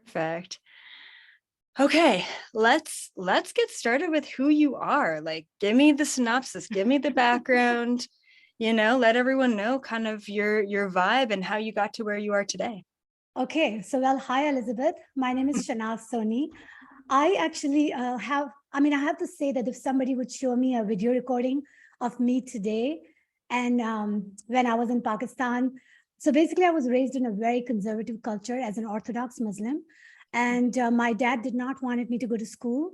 Perfect. Okay, let's get started with who you are. Like, give me the synopsis, give me the background, let everyone know kind of your vibe and how you got to where you are today. Okay, so well, hi, Elizabeth. My name is Shehnaz Soni. I actually I have to say that if somebody would show me a video recording of me today and when I was in Pakistan, so basically I was raised in a very conservative culture as an Orthodox Muslim. And my dad did not wanted me to go to school.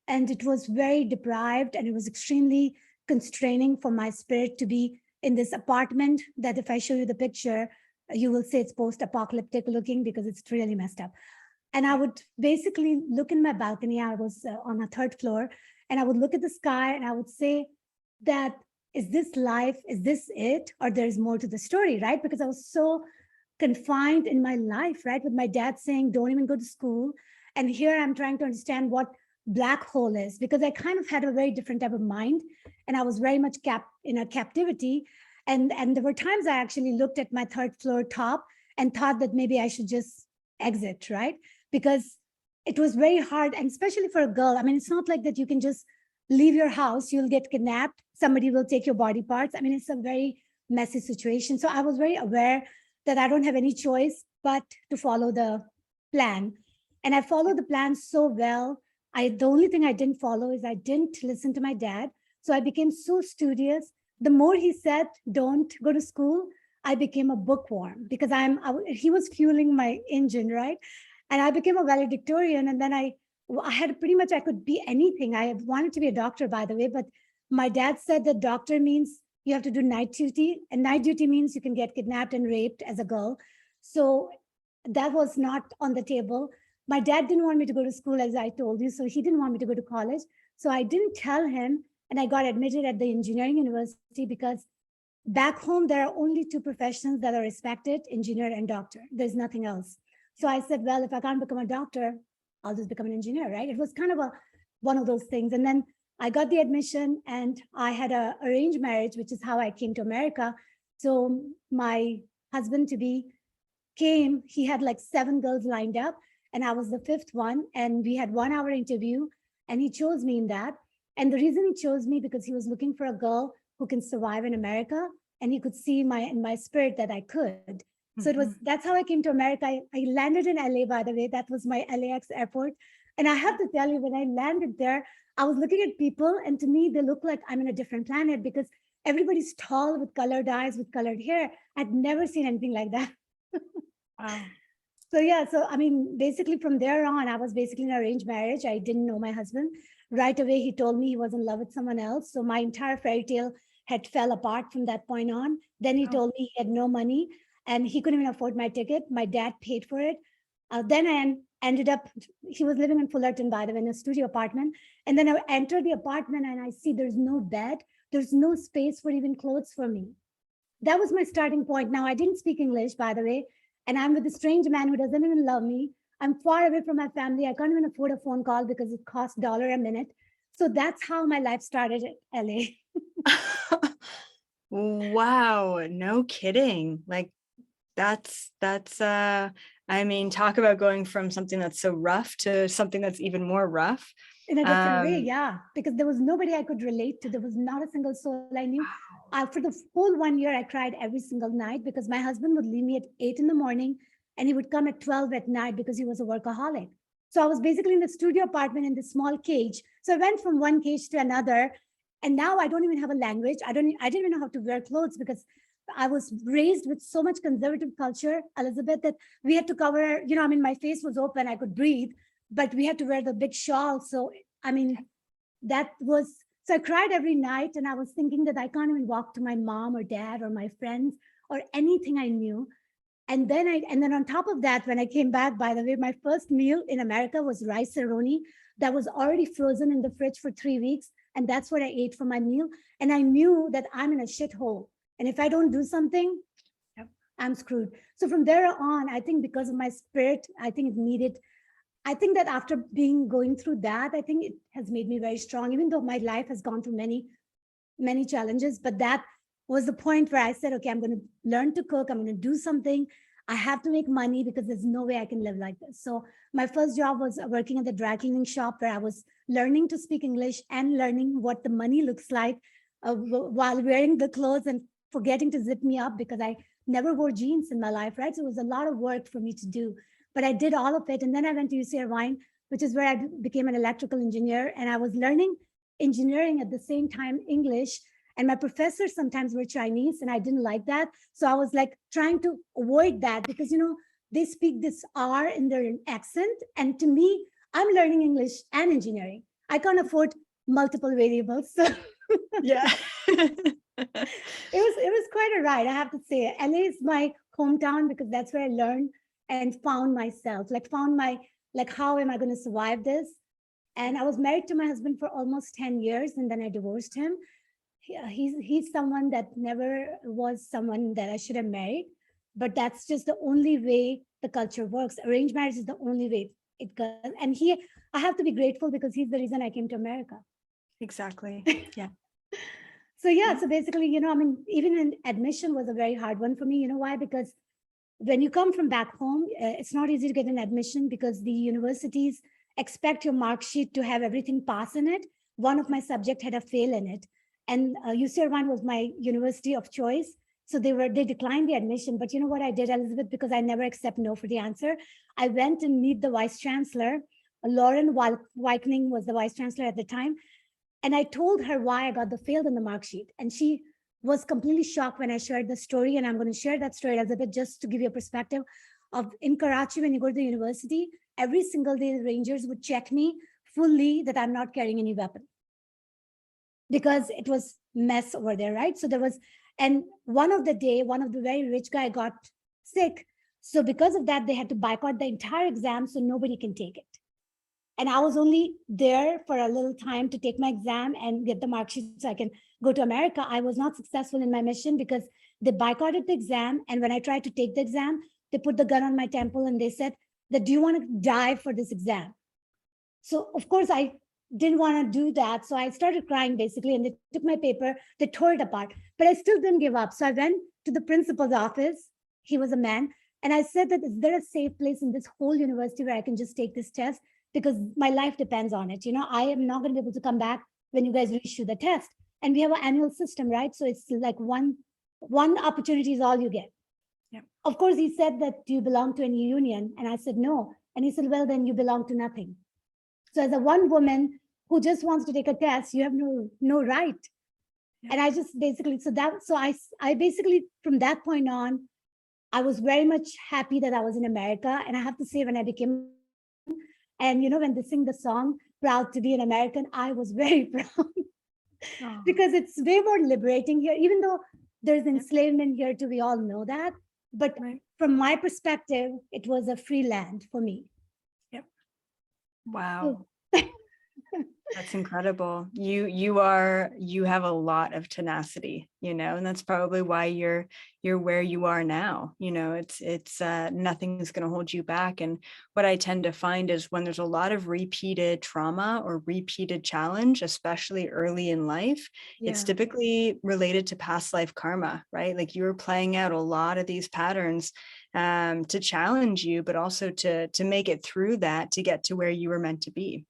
And it was very deprived and it was extremely constraining for my spirit to be in this apartment that if I show you the picture, you will say it's post-apocalyptic looking because it's really messed up. And I would basically look in my balcony. I was on a third floor and I would look at the sky and I would say that, is this life? Is this it? Or there's more to the story, right? Because I was so confined in my life, right? With my dad saying, don't even go to school. And here I'm trying to understand what black hole is because I kind of had a very different type of mind and I was very much in a captivity. And there were times I actually looked at my third floor top and thought that maybe I should just exit, right? Because it was very hard, and especially for a girl. I mean, it's not like that you can just leave your house, you'll get kidnapped, somebody will take your body parts. I mean, it's a very messy situation. So I was very aware that I don't have any choice but to follow the plan. And I followed the plan so well. The only thing I didn't follow is I didn't listen to my dad. So I became so studious. The more he said, don't go to school, I became a bookworm because he was fueling my engine, right? And I became a valedictorian. And then I had pretty much, I could be anything. I wanted to be a doctor, by the way, but my dad said that doctor means you have to do night duty, and night duty means you can get kidnapped and raped as a girl. So that was not on the table. My dad didn't want me to go to school, as I told you, so he didn't want me to go to college. So I didn't tell him, and I got admitted at the engineering university because back home, there are only two professions that are respected, engineer and doctor. There's nothing else. So I said, well, if I can't become a doctor, I'll just become an engineer, right? It was kind of one of those things. And then I got the admission and I had a arranged marriage, which is how I came to America. So my husband to be came, he had like 7 girls lined up and I was the 5th one. And we had 1-hour interview and he chose me in that. And the reason he chose me because he was looking for a girl who can survive in America. And he could see in my spirit that I could. So that's how I came to America. I landed in LA, by the way. That was my LAX airport. And I have to tell you, when I landed there, I was looking at people and to me, they look like I'm in a different planet because everybody's tall with colored eyes, with colored hair. I'd never seen anything like that. Wow. So yeah, so I mean, basically from there on, I was basically in an arranged marriage. I didn't know my husband. Right away, he told me he was in love with someone else. So my entire fairy tale had fell apart from that point on. Then he told me he had no money and he couldn't even afford my ticket. My dad paid for it. Then I ended up, he was living in Fullerton, by the way, in a studio apartment. And then I entered the apartment and I see there's no bed. There's no space for even clothes for me. That was my starting point. Now, I didn't speak English, by the way, and I'm with a strange man who doesn't even love me. I'm far away from my family. I can't even afford a phone call because it costs $1 a minute. So that's how my life started at LA. Wow, no kidding. Like that's I mean, talk about going from something that's so rough to something that's even more rough. In a different way, yeah, because there was nobody I could relate to. There was not a single soul I knew. For the whole 1 year, I cried every single night because my husband would leave me at 8 in the morning and he would come at 12 at night because he was a workaholic. So I was basically in the studio apartment in this small cage. So I went from one cage to another. And now I don't even have a language. I didn't even know how to wear clothes because I was raised with so much conservative culture, Elizabeth, that we had to cover, I mean, my face was open, I could breathe, but we had to wear the big shawl. So, I mean, so I cried every night and I was thinking that I can't even walk to my mom or dad or my friends or anything I knew. And then on top of that, when I came back, by the way, my first meal in America was rice roni that was already frozen in the fridge for 3 weeks. And that's what I ate for my meal. And I knew that I'm in a shithole. And if I don't do something, I'm screwed. So from there on, I think because of my spirit, I think that after going through that, I think it has made me very strong, even though my life has gone through many, many challenges. But that was the point where I said, okay, I'm going to learn to cook. I'm going to do something. I have to make money because there's no way I can live like this. So my first job was working at the dry cleaning shop where I was learning to speak English and learning what the money looks like while wearing the clothes and forgetting to zip me up because I never wore jeans in my life, right? So it was a lot of work for me to do, but I did all of it. And then I went to UC Irvine, which is where I became an electrical engineer. And I was learning engineering at the same time English. And my professors sometimes were Chinese and I didn't like that. So I was like trying to avoid that because, you know, they speak this R in their accent. And to me, I'm learning English and engineering. I can't afford multiple variables. So Yeah. it was quite a ride, I have to say. LA is my hometown because that's where I learned and found myself, like found my, like, how am I going to survive this? And I was married to my husband for almost 10 years and then I divorced him. He's someone that never was someone that I should have married, but that's just the only way the culture works. Arranged marriage is the only way it goes. And I have to be grateful because he's the reason I came to America. Exactly. Yeah. So yeah, so basically, you know, I mean, even in admission was a very hard one for me. You know why? Because when you come from back home, it's not easy to get an admission because the universities expect your mark sheet to have everything pass in it. One of my subject had a fail in it. And UC Irvine was my university of choice. So they declined the admission. But you know what I did, Elizabeth, because I never accept no for the answer. I went and meet the vice chancellor. Lauren Wykening was the vice chancellor at the time. And I told her why I got the failed on the mark sheet. And she was completely shocked when I shared the story. And I'm going to share that story, Elizabeth, just to give you a perspective of in Karachi, when you go to the university, every single day, the Rangers would check me fully that I'm not carrying any weapon because it was mess over there, right? So there was, and one of the very rich guy got sick. So because of that, they had to boycott the entire exam so nobody can take it. And I was only there for a little time to take my exam and get the mark sheet so I can go to America. I was not successful in my mission because they boycotted the exam. And when I tried to take the exam, they put the gun on my temple and they said that, do you want to die for this exam? So of course I didn't want to do that. So I started crying basically, and they took my paper, they tore it apart, but I still didn't give up. So I went to the principal's office. He was a man. And I said that, is there a safe place in this whole university where I can just take this test? Because my life depends on it. You know, I am not going to be able to come back when you guys reissue the test. And we have an annual system, right? So it's like one opportunity is all you get. Yeah. Of course, he said that, do you belong to any union? And I said, no. And he said, well, then you belong to nothing. So as a one woman who just wants to take a test, you have no right. Yeah. And I just basically, so I basically, from that point on, I was very much happy that I was in America. And I have to say, when I became, and you know, when they sing the song, Proud to be an American, I was very proud because it's way more liberating here, even though there's enslavement here too, we all know that. But from my perspective, it was a free land for me. Yep. Wow. That's incredible. You have a lot of tenacity, you know, and that's probably why you're where you are now. You know, it's nothing's going to hold you back. And what I tend to find is when there's a lot of repeated trauma or repeated challenge, especially early in life, it's typically related to past life karma, right? Like you were playing out a lot of these patterns to challenge you, but also to make it through that to get to where you were meant to be.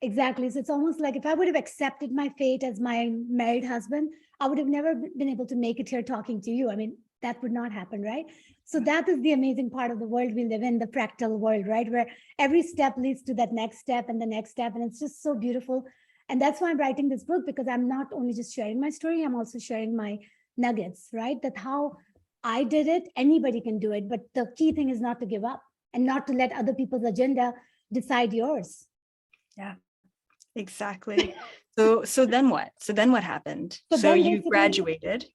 Exactly. So it's almost like if I would have accepted my fate as my married husband, I would have never been able to make it here talking to you. I mean, that would not happen, right? So that is the amazing part of the world we live in, the fractal world, right? Where every step leads to that next step and the next step. And it's just so beautiful. And that's why I'm writing this book, because I'm not only just sharing my story, I'm also sharing my nuggets, right? That how I did it, anybody can do it. But the key thing is not to give up and not to let other people's agenda decide yours. Yeah. Exactly. So then what? So then what happened? So you graduated.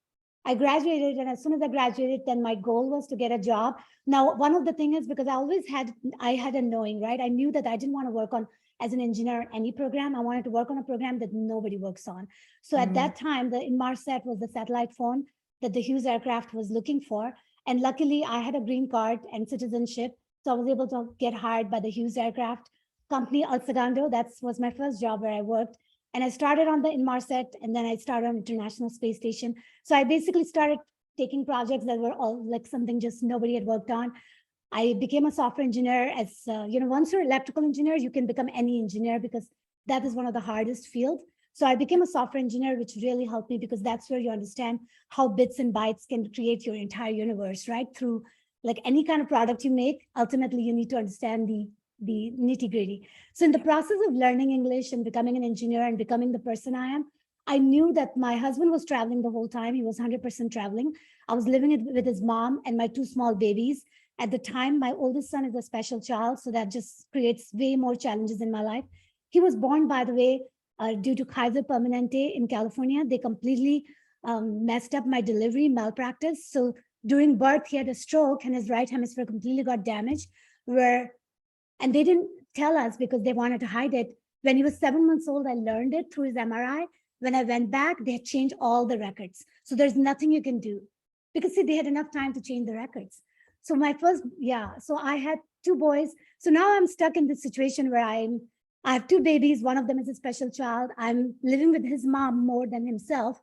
I graduated, and as soon as I graduated, then my goal was to get a job. Now, one of the things is because I had a knowing, right? I knew that I didn't want to work on as an engineer on any program. I wanted to work on a program that nobody works on. So at that time, the Inmarsat was the satellite phone that the Hughes aircraft was looking for. And luckily, I had a green card and citizenship. So I was able to get hired by the Hughes aircraft company, El Segundo. That was my first job where I worked. And I started on the Inmarsat, and then I started on International Space Station. So I basically started taking projects that were all like something just nobody had worked on. I became a software engineer. As once you're an electrical engineer, you can become any engineer because that is one of the hardest fields. So I became a software engineer, which really helped me because that's where you understand how bits and bytes can create your entire universe, right? Through like any kind of product you make, ultimately you need to understand the nitty gritty. So in the process of learning English and becoming an engineer and becoming the person I am, I knew that my husband was traveling the whole time. He was 100% traveling. I was living with his mom and my two small babies. At the time, my oldest son is a special child, so that just creates way more challenges in my life. He was born, by the way, due to Kaiser Permanente in California. They completely messed up my delivery, malpractice. So during birth, he had a stroke and his right hemisphere completely got damaged. And they didn't tell us because they wanted to hide it. When he was 7 months old, I learned it through his MRI. When I went back, they had changed all the records. So there's nothing you can do because see, they had enough time to change the records. So so I had two boys. So now I'm stuck in this situation where I have two babies. One of them is a special child. I'm living with his mom more than himself.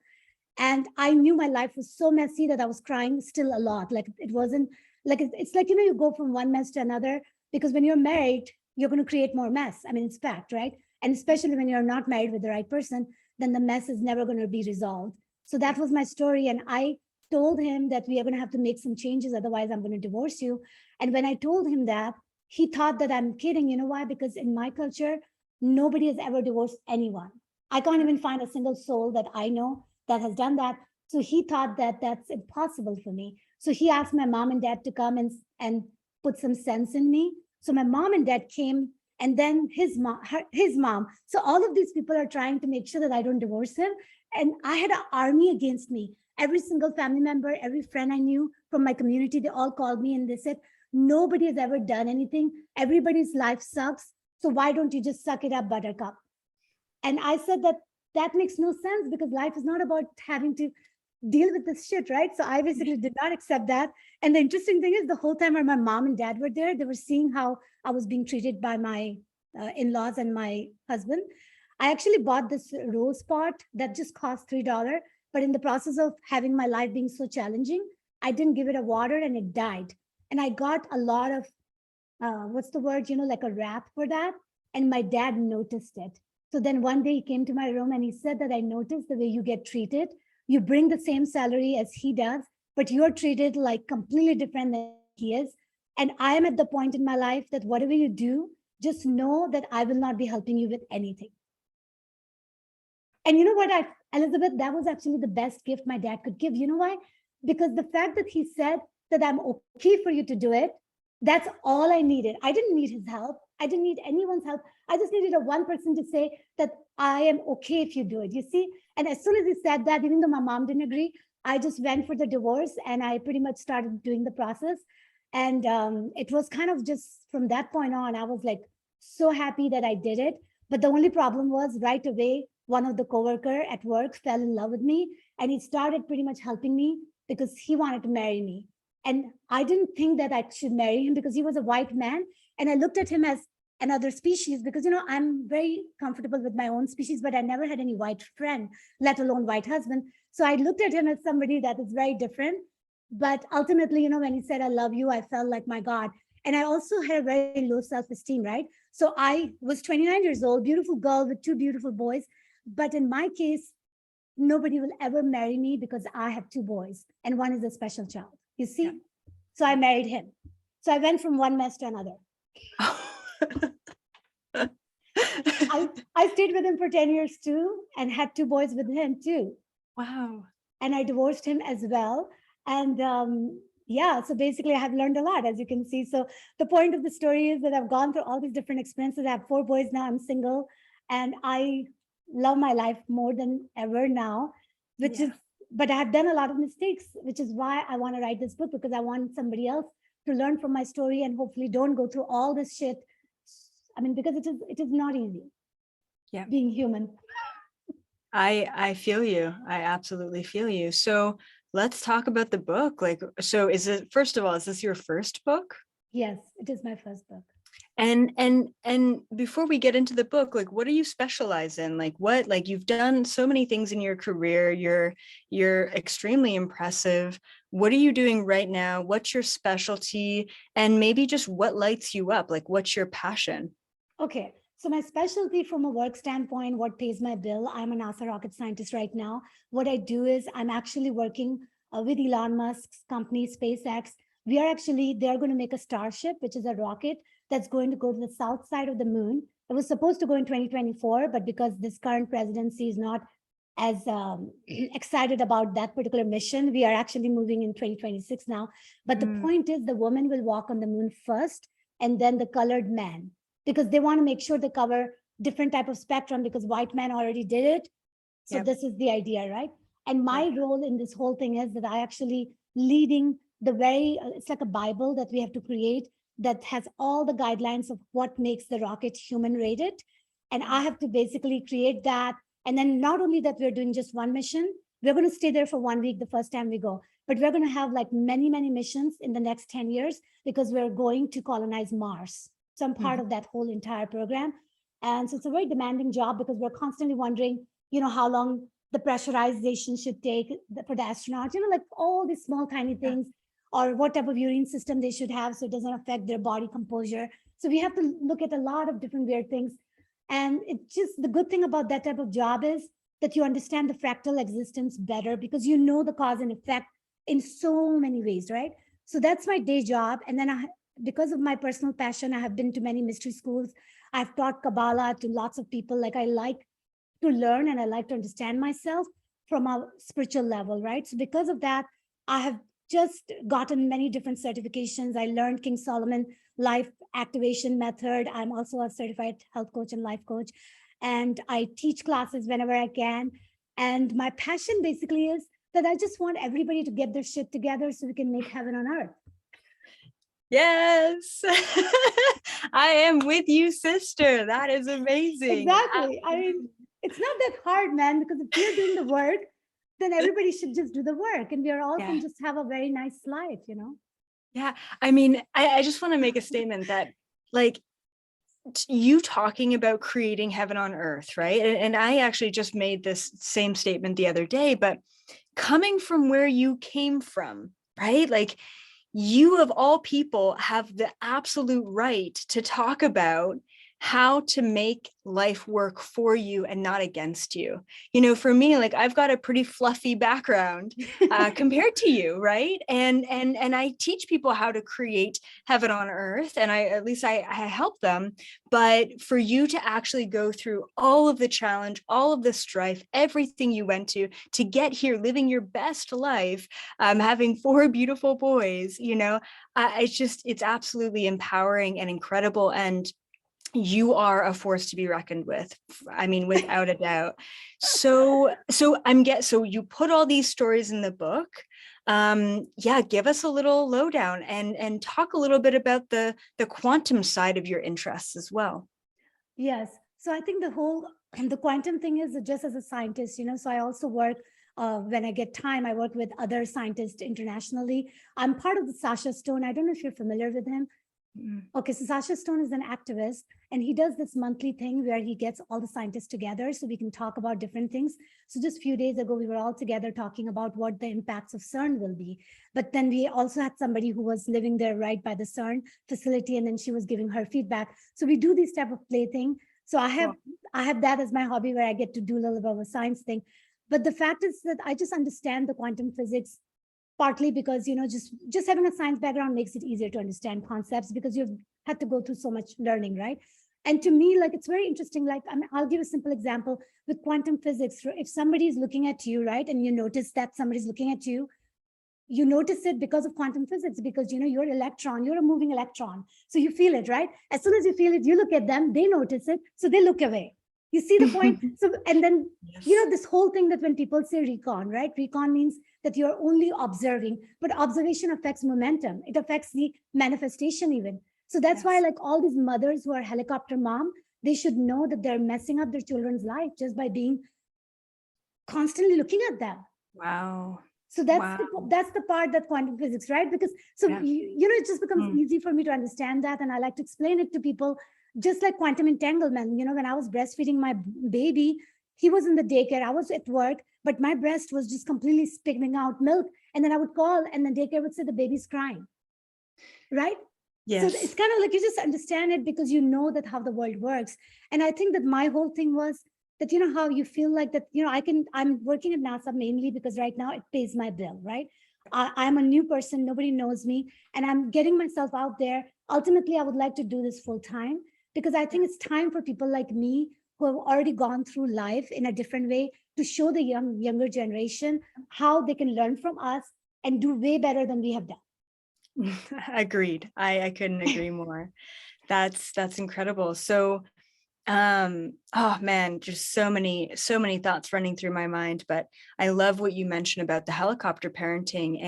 And I knew my life was so messy that I was crying still a lot. Like it wasn't like, it's like, you go from one mess to another because when you're married, you're going to create more mess. I mean, it's fact, right? And especially when you're not married with the right person, then the mess is never going to be resolved. So that was my story. And I told him that we are going to have to make some changes. Otherwise, I'm going to divorce you. And when I told him that, he thought that I'm kidding. You know why? Because in my culture, nobody has ever divorced anyone. I can't even find a single soul that I know that has done that. So he thought that that's impossible for me. So he asked my mom and dad to come and put some sense in me. So my mom and dad came, and then his mom. So all of these people are trying to make sure that I don't divorce him. And I had an army against me. Every single family member, every friend I knew from my community, they all called me and they said, nobody has ever done anything. Everybody's life sucks. So why don't you just suck it up, buttercup? And I said that makes no sense because life is not about having to deal with this shit, right? So I basically did not accept that. And the interesting thing is the whole time when my mom and dad were there, they were seeing how I was being treated by my in-laws and my husband. I actually bought this rose pot that just cost $3. But in the process of having my life being so challenging, I didn't give it a water and it died. And I got a lot of, what's the word, like a wrap for that. And my dad noticed it. So then one day he came to my room and he said that I noticed the way you get treated. You bring the same salary as he does, but you're treated like completely different than he is. And I am at the point in my life that whatever you do, just know that I will not be helping you with anything. And you know what, Elizabeth, that was actually the best gift my dad could give. You know why? Because the fact that he said that I'm okay for you to do it, that's all I needed. I didn't need his help. I didn't need anyone's help. I just needed a one person to say that I am okay if you do it, you see? And as soon as he said that, even though my mom didn't agree, I just went for the divorce and I pretty much started doing the process. And it was kind of just from that point on, I was like so happy that I did it. But the only problem was right away, one of the coworker at work fell in love with me and he started pretty much helping me because he wanted to marry me. And I didn't think that I should marry him because he was a white man. And I looked at him as another species because, I'm very comfortable with my own species, but I never had any white friend, let alone white husband. So I looked at him as somebody that is very different. But ultimately, when he said, I love you, I felt like, my God. And I also had a very low self-esteem, right? So I was 29 years old, beautiful girl with two beautiful boys. But in my case, nobody will ever marry me because I have two boys and one is a special child, you see? Yeah. So I married him. So I went from one mess to another. I stayed with him for 10 years too and had two boys with him too. Wow. And I divorced him as well. And so basically I have learned a lot, as you can see. So the point of the story is that I've gone through all these different experiences. I have 4 boys now, I'm single, and I love my life more than ever now, but I have done a lot of mistakes, which is why I want to write this book, because I want somebody else to learn from my story and hopefully don't go through all this shit. I mean, because it is not easy. Yeah, being human. I feel you. I absolutely feel you. So let's talk about the book. So first of all, is this your first book? Yes, it is my first book. And before we get into the book, like, what do you specialize in? Like, what, like, you've done so many things in your career. You're extremely impressive. What are you doing right now? What's your specialty? And maybe just what lights you up? Like, what's your passion? Okay. So my specialty from a work standpoint, what pays my bill, I'm a NASA rocket scientist right now. What I do is I'm actually working with Elon Musk's company, SpaceX. They're going to make a Starship, which is a rocket that's going to go to the south side of the moon. It was supposed to go in 2024, but because this current presidency is not as excited about that particular mission, we are actually moving in 2026 now. But the point is the woman will walk on the moon first, and then the colored man, because they want to make sure they cover different type of spectrum, because white man already did it. So this is the idea, right? And my role in this whole thing is that I actually leading it's like a Bible that we have to create that has all the guidelines of what makes the rocket human rated. And I have to basically create that. And then not only that, we're doing just one mission, we're going to stay there for 1 week the first time we go, but we're going to have like many, many missions in the next 10 years because we're going to colonize Mars. So I'm part of that whole entire program. And so it's a very demanding job because we're constantly wondering, how long the pressurization should take for the astronauts, like all these small, tiny things, or what type of urine system they should have so it doesn't affect their body composure. So we have to look at a lot of different weird things. And it's just the good thing about that type of job is that you understand the fractal existence better because you know the cause and effect in so many ways, right? So that's my day job. And then because of my personal passion, I have been to many mystery schools. I've taught Kabbalah to lots of people. Like I like to learn and I like to understand myself from a spiritual level, right? So because of that, I have just gotten many different certifications. I learned King Solomon life activation method. I'm also a certified health coach and life coach. And I teach classes whenever I can. And my passion basically is that I just want everybody to get their shit together so we can make heaven on earth. Yes. I am with you, sister. That is amazing. Exactly. I mean, it's not that hard, man, because if you're doing the work, then everybody should just do the work and we are all can just have a very nice life, Yeah. I mean, I just want to make a statement that like you talking about creating heaven on earth, right? And I actually just made this same statement the other day, but coming from where you came from, right? Like you of all people have the absolute right to talk about how to make life work for you and not against you. For me, like I've got a pretty fluffy background compared to you, right? And I teach people how to create heaven on earth, and I help them. But for you to actually go through all of the challenge, all of the strife, everything you went to get here, living your best life, having 4 beautiful boys, it's absolutely empowering and incredible. And you are a force to be reckoned with. I mean, without a doubt. So you put all these stories in the book. Give us a little lowdown and talk a little bit about the quantum side of your interests as well. Yes. So I think the quantum thing is just as a scientist, so I also work when I get time, I work with other scientists internationally. I'm part of the Sasha Stone. I don't know if you're familiar with him. Okay, so Sasha Stone is an activist, and he does this monthly thing where he gets all the scientists together so we can talk about different things. So just a few days ago, we were all together talking about what the impacts of CERN will be. But then we also had somebody who was living there right by the CERN facility, and then she was giving her feedback. So we do this type of play thing. So I have that as my hobby where I get to do a little bit of a science thing. But the fact is that I just understand the quantum physics partly because, just having a science background makes it easier to understand concepts because you've had to go through so much learning, right? And to me, like, it's very interesting. Like, I'll give a simple example with quantum physics. If somebody is looking at you, right, and you notice that somebody's looking at you, you notice it because of quantum physics, because, you're a moving electron. So you feel it, right? As soon as you feel it, you look at them, they notice it, so they look away. You see the point? So, and then, this whole thing that when people say recon, right? Recon means that you're only observing, but observation affects momentum. It affects the manifestation even. So that's why, like, all these mothers who are helicopter mom, they should know that they're messing up their children's life just by being constantly looking at them. Wow. So Wow. that's the part that quantum physics, right? Because so Yeah. it just becomes easy for me to understand that, and I like to explain it to people, just like quantum entanglement. When I was breastfeeding my baby, he was in the daycare, I was at work, but my breast was just completely spitting out milk, and then I would call, and the daycare would say the baby's crying, right? So it's Yes. kind of like you just understand it because you know that how the world works. And I think that my whole thing was that how you feel like that, I'm working at NASA mainly because right now it pays my bill, right? I'm a new person, nobody knows me, and I'm getting myself out there. Ultimately, I would like to do this full time because I think it's time for people like me who have already gone through life in a different way to show the younger generation how they can learn from us and do way better than we have done. Agreed. I couldn't agree more. That's incredible. So oh man, just so many thoughts running through my mind, but I love what you mentioned about the helicopter parenting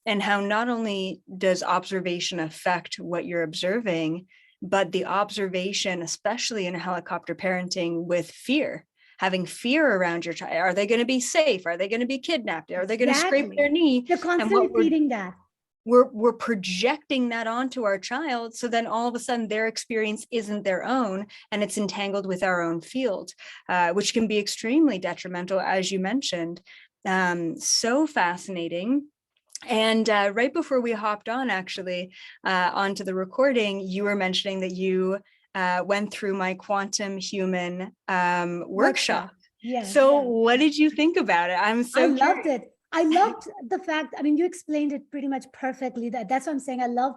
and how not only does observation affect what you're observing, but the observation, especially in helicopter parenting, with fear, having fear around your child. Are they going to be safe? Are they going to be kidnapped? Are they going to scrape Exactly. their knee? They're And constantly what feeding that. we're projecting that onto our child, so then all of a sudden their experience isn't their own and it's entangled with our own field, which can be extremely detrimental, as you mentioned. So fascinating. And right before we hopped on, actually, onto the recording, you were mentioning that you went through my quantum human workshop. Yes. So what did you think about it? I'm I so curious. loved it. I loved the fact, I mean, you explained it pretty much perfectly. That's what I'm saying. I love,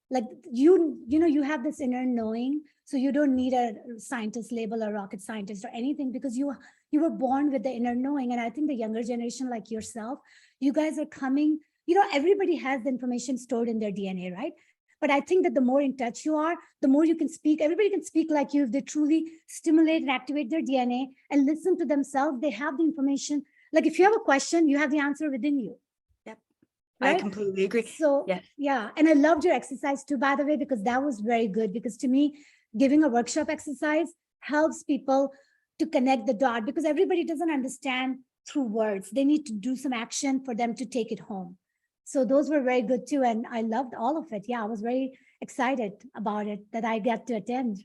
like, you have this inner knowing. So you don't need a scientist label or rocket scientist or anything because you were born with the inner knowing. And I think the younger generation like yourself, you guys are coming, everybody has the information stored in their DNA, right? But I think that the more in touch you are, the more you can speak. Everybody can speak like you if they truly stimulate and activate their DNA and listen to themselves. They have the information. Like if you have a question, you have the answer within you. Yep, I Right? completely agree. So Yes. yeah, and I loved your exercise too, by the way, because that was very good. Because to me, giving a workshop exercise helps people to connect the dot because everybody doesn't understand through words. They need to do some action for them to take it home. So those were very good too. And I loved all of it. Yeah, I was very excited about it that I got to attend.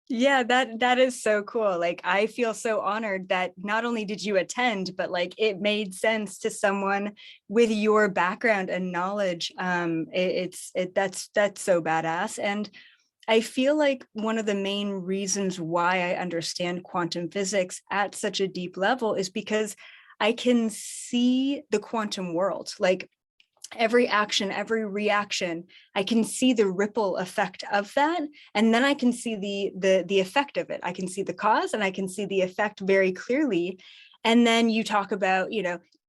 Yeah, that is so cool. Like I feel so honored that not only did you attend, but like it made sense to someone with your background and knowledge. That's so badass. And I feel like one of the main reasons why I understand quantum physics at such a deep level is because I can see the quantum world. Like every action, every reaction, I can see the ripple effect of that, and then I can see the effect of it. I can see the cause and I can see the effect very clearly. And then you talk about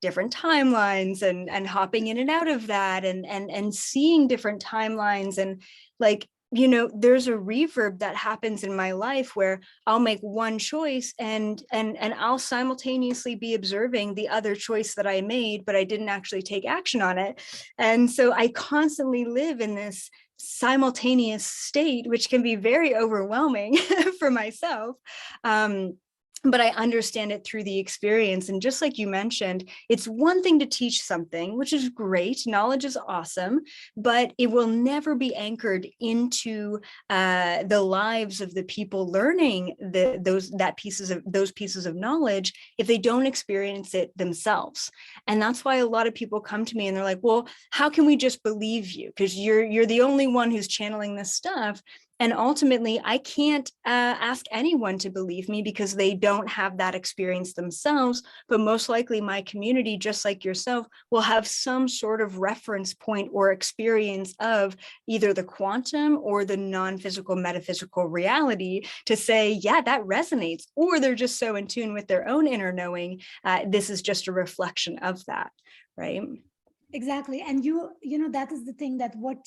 different timelines and hopping in and out of that and seeing different timelines, and like there's a reverb that happens in my life where I'll make one choice and I'll simultaneously be observing the other choice that I made, but I didn't actually take action on it. And so I constantly live in this simultaneous state, which can be very overwhelming for myself. But I understand it through the experience. And just like you mentioned, it's one thing to teach something, which is great. Knowledge is awesome, but it will never be anchored into the lives of the people learning those pieces of knowledge if they don't experience it themselves. And that's why a lot of people come to me and they're like, well, how can we just believe you? Because you're the only one who's channeling this stuff. And ultimately, I can't ask anyone to believe me because they don't have that experience themselves. But most likely my community, just like yourself, will have some sort of reference point or experience of either the quantum or the non-physical metaphysical reality to say, yeah, that resonates. Or they're just so in tune with their own inner knowing. This is just a reflection of that, right? Exactly. And that is the thing, that what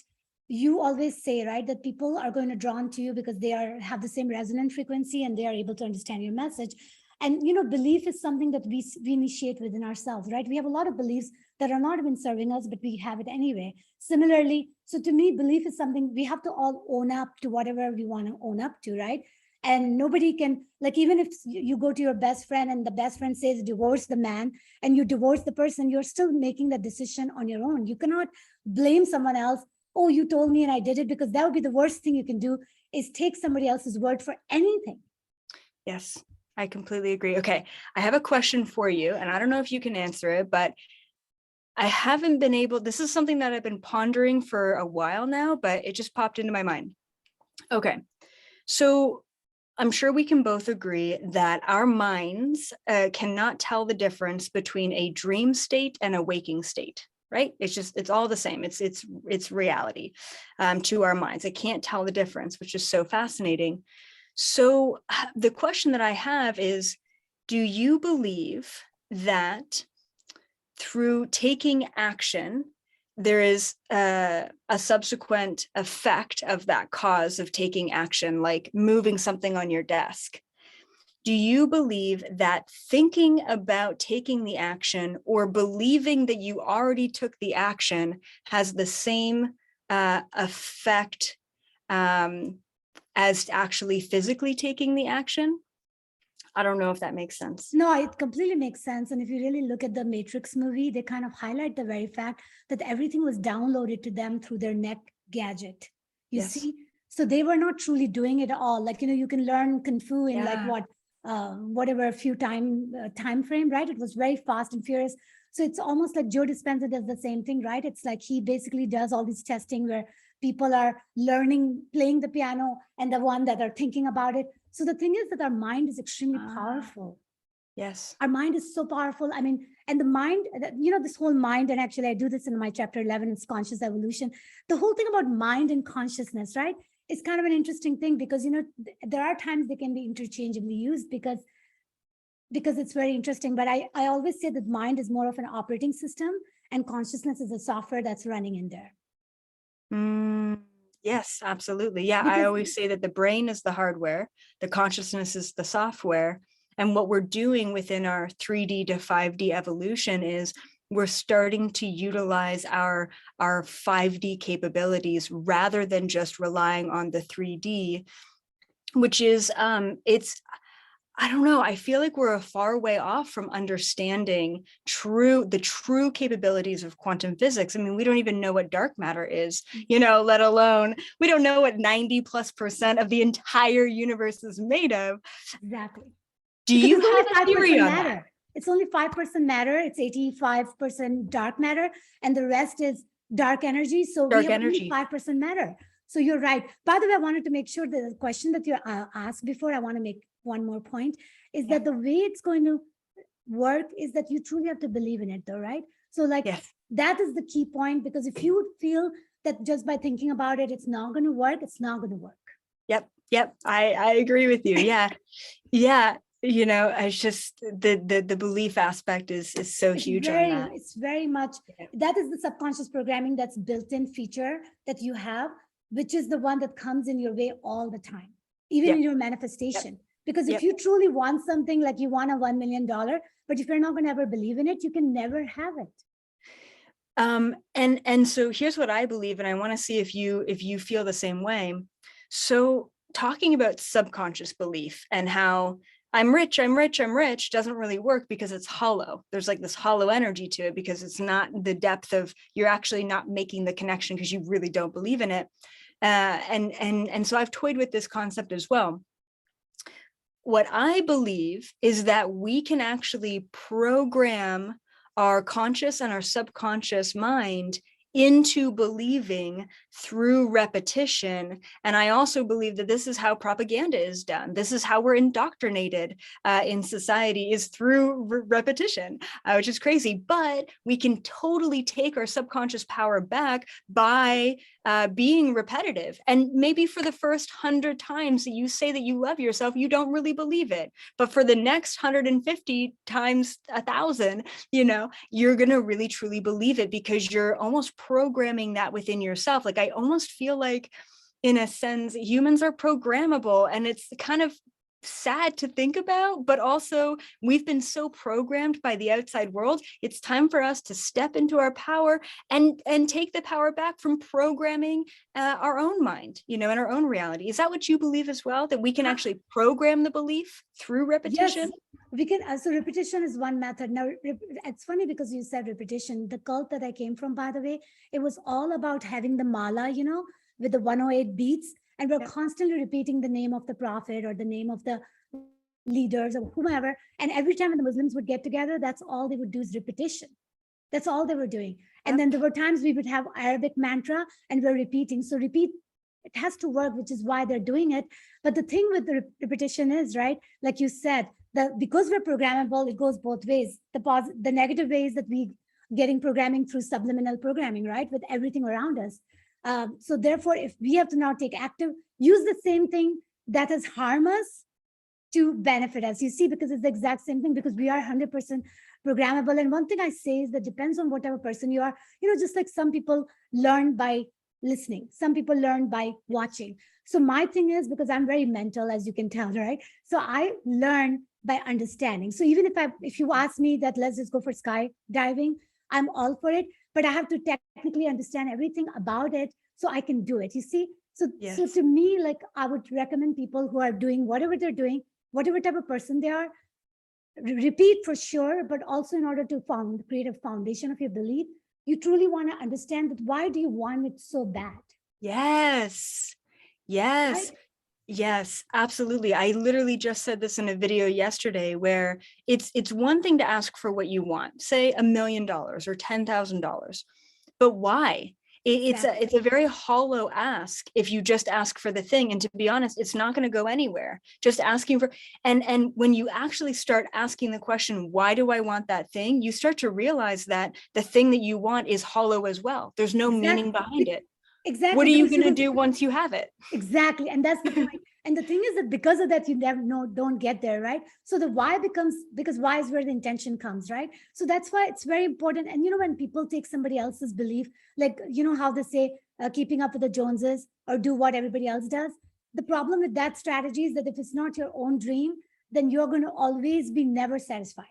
you always say, right? That people are going to drawn to you because they have the same resonant frequency and they are able to understand your message. And belief is something that we initiate within ourselves, right? We have a lot of beliefs that are not even serving us, but we have it anyway. Similarly, so to me, belief is something we have to all own up to, whatever we want to own up to, right? And nobody can, like, even if you go to your best friend and the best friend says divorce the man and you divorce the person, you're still making the decision on your own. You cannot blame someone else. Oh, you told me and I did it, because that would be the worst thing you can do, is take somebody else's word for anything. Yes, I completely agree. Okay, I have a question for you, and I don't know if you can answer it, but I haven't been able, this is something that I've been pondering for a while now, but it just popped into my mind. Okay, so I'm sure we can both agree that our minds cannot tell the difference between a dream state and a waking state, right? It's all the same. It's reality to our minds. It can't tell the difference, which is so fascinating. So the question that I have is, do you believe that through taking action, there is a subsequent effect of that cause of taking action, like moving something on your desk? Do you believe that thinking about taking the action or believing that you already took the action has the same effect as actually physically taking the action? I don't know if that makes sense. No, it completely makes sense. And if you really look at the Matrix movie, they kind of highlight the very fact that everything was downloaded to them through their neck gadget. You Yes. see? So they were not truly doing it all. Like, you can learn Kung Fu in like what, whatever a few time frame, right? It was very fast and furious. So it's almost like Joe Dispenza does the same thing, right? It's like he basically does all this testing where people are learning, playing the piano, and the one that are thinking about it. So the thing is that our mind is extremely powerful. Yes. Our mind is so powerful. I mean, and the mind, this whole mind, and actually I do this in my chapter 11, it's conscious evolution. The whole thing about mind and consciousness, right? It's kind of an interesting thing because, there are times they can be interchangeably used because it's very interesting. But I always say that mind is more of an operating system and consciousness is a software that's running in there. Yes, absolutely. Yeah, I always say that the brain is the hardware, the consciousness is the software. And what we're doing within our 3D to 5D evolution is we're starting to utilize our 5D capabilities rather than just relying on the 3D, which is, I don't know. I feel like we're a far way off from understanding the true capabilities of quantum physics. I mean, we don't even know what dark matter is, let alone, we don't know what 90+% of the entire universe is made of. Exactly. Do because you have a theory on matter. that? It's only 5% matter. It's 85% dark matter, and the rest is dark energy. So we have only 5% matter. So you're right. By the way, I wanted to make sure that the question that you asked before, I want to make one more point, is that the way it's going to work is that you truly have to believe in it, though, right? So that is the key point, because if you feel that just by thinking about it, it's not going to work, it's not going to work. Yep. I agree with you. Yeah. Yeah. It's just the belief aspect is so huge on that. It's very much, that is the subconscious programming that's built-in feature that you have, which is the one that comes in your way all the time, even in your manifestation. Because if you truly want something, like you want a $1 million, but if you're not going to ever believe in it, you can never have it. And so here's what I believe, and I want to see if you feel the same way. So talking about subconscious belief and how I'm rich doesn't really work because it's hollow. There's like this hollow energy to it because it's not the depth of, you're actually not making the connection because you really don't believe in it. And so I've toyed with this concept as well. What I believe is that we can actually program our conscious and our subconscious mind into believing through repetition. And I also believe that this is how propaganda is done. This is how we're indoctrinated in society, is through repetition, which is crazy. But we can totally take our subconscious power back by being repetitive. And maybe for the first 100 times that you say that you love yourself, you don't really believe it. But for the next 150 times 1,000, you're going to really truly believe it because you're almost programming that within yourself. Like, I almost feel like, in a sense, humans are programmable, and it's kind of sad to think about, but also we've been so programmed by the outside world. It's time for us to step into our power and take the power back from programming our own mind, and our own reality. Is that what you believe as well, that we can actually program the belief through repetition? Yes, we can. So repetition is one method. Now, it's funny because you said repetition. The cult that I came from, by the way, it was all about having the mala, with the 108 beats. And we're constantly repeating the name of the prophet or the name of the leaders or whomever. And every time when the Muslims would get together, that's all they would do is repetition. That's all they were doing. And then there were times we would have Arabic mantra and we're repeating. So repeat, it has to work, which is why they're doing it. But the thing with the repetition is, right, like you said, that because we're programmable, it goes both ways. The negative ways that we getting programming through subliminal programming, right, with everything around us. So therefore, if we have to now take active, use the same thing that has harm us to benefit us, you see, because it's the exact same thing, because we are 100% programmable. And one thing I say is that depends on whatever person you are, just like some people learn by listening, some people learn by watching. So my thing is, because I'm very mental, as you can tell, right? So I learn by understanding. So even if you ask me that let's just go for skydiving, I'm all for it, but I have to technically understand everything about it so I can do it. You see? So to me, like, I would recommend people who are doing whatever they're doing, whatever type of person they are, repeat for sure, but also in order to create a foundation of your belief, you truly want to understand that why do you want it so bad? Yes. Right? Yes, absolutely. I literally just said this in a video yesterday, where it's one thing to ask for what you want, say $1 million or $10,000, but why? It's a very hollow ask if you just ask for the thing. And to be honest, it's not going to go anywhere. Just asking for, and when you actually start asking the question, why do I want that thing? You start to realize that the thing that you want is hollow as well. There's no meaning behind it. Exactly. What are you going to do once you have it? Exactly. And that's the point. And the thing is that because of that, you never don't get there, right? So the why becomes, because why is where the intention comes, right? So that's why it's very important. And when people take somebody else's belief, like, how they say, keeping up with the Joneses or do what everybody else does. The problem with that strategy is that if it's not your own dream, then you're going to always be never satisfied.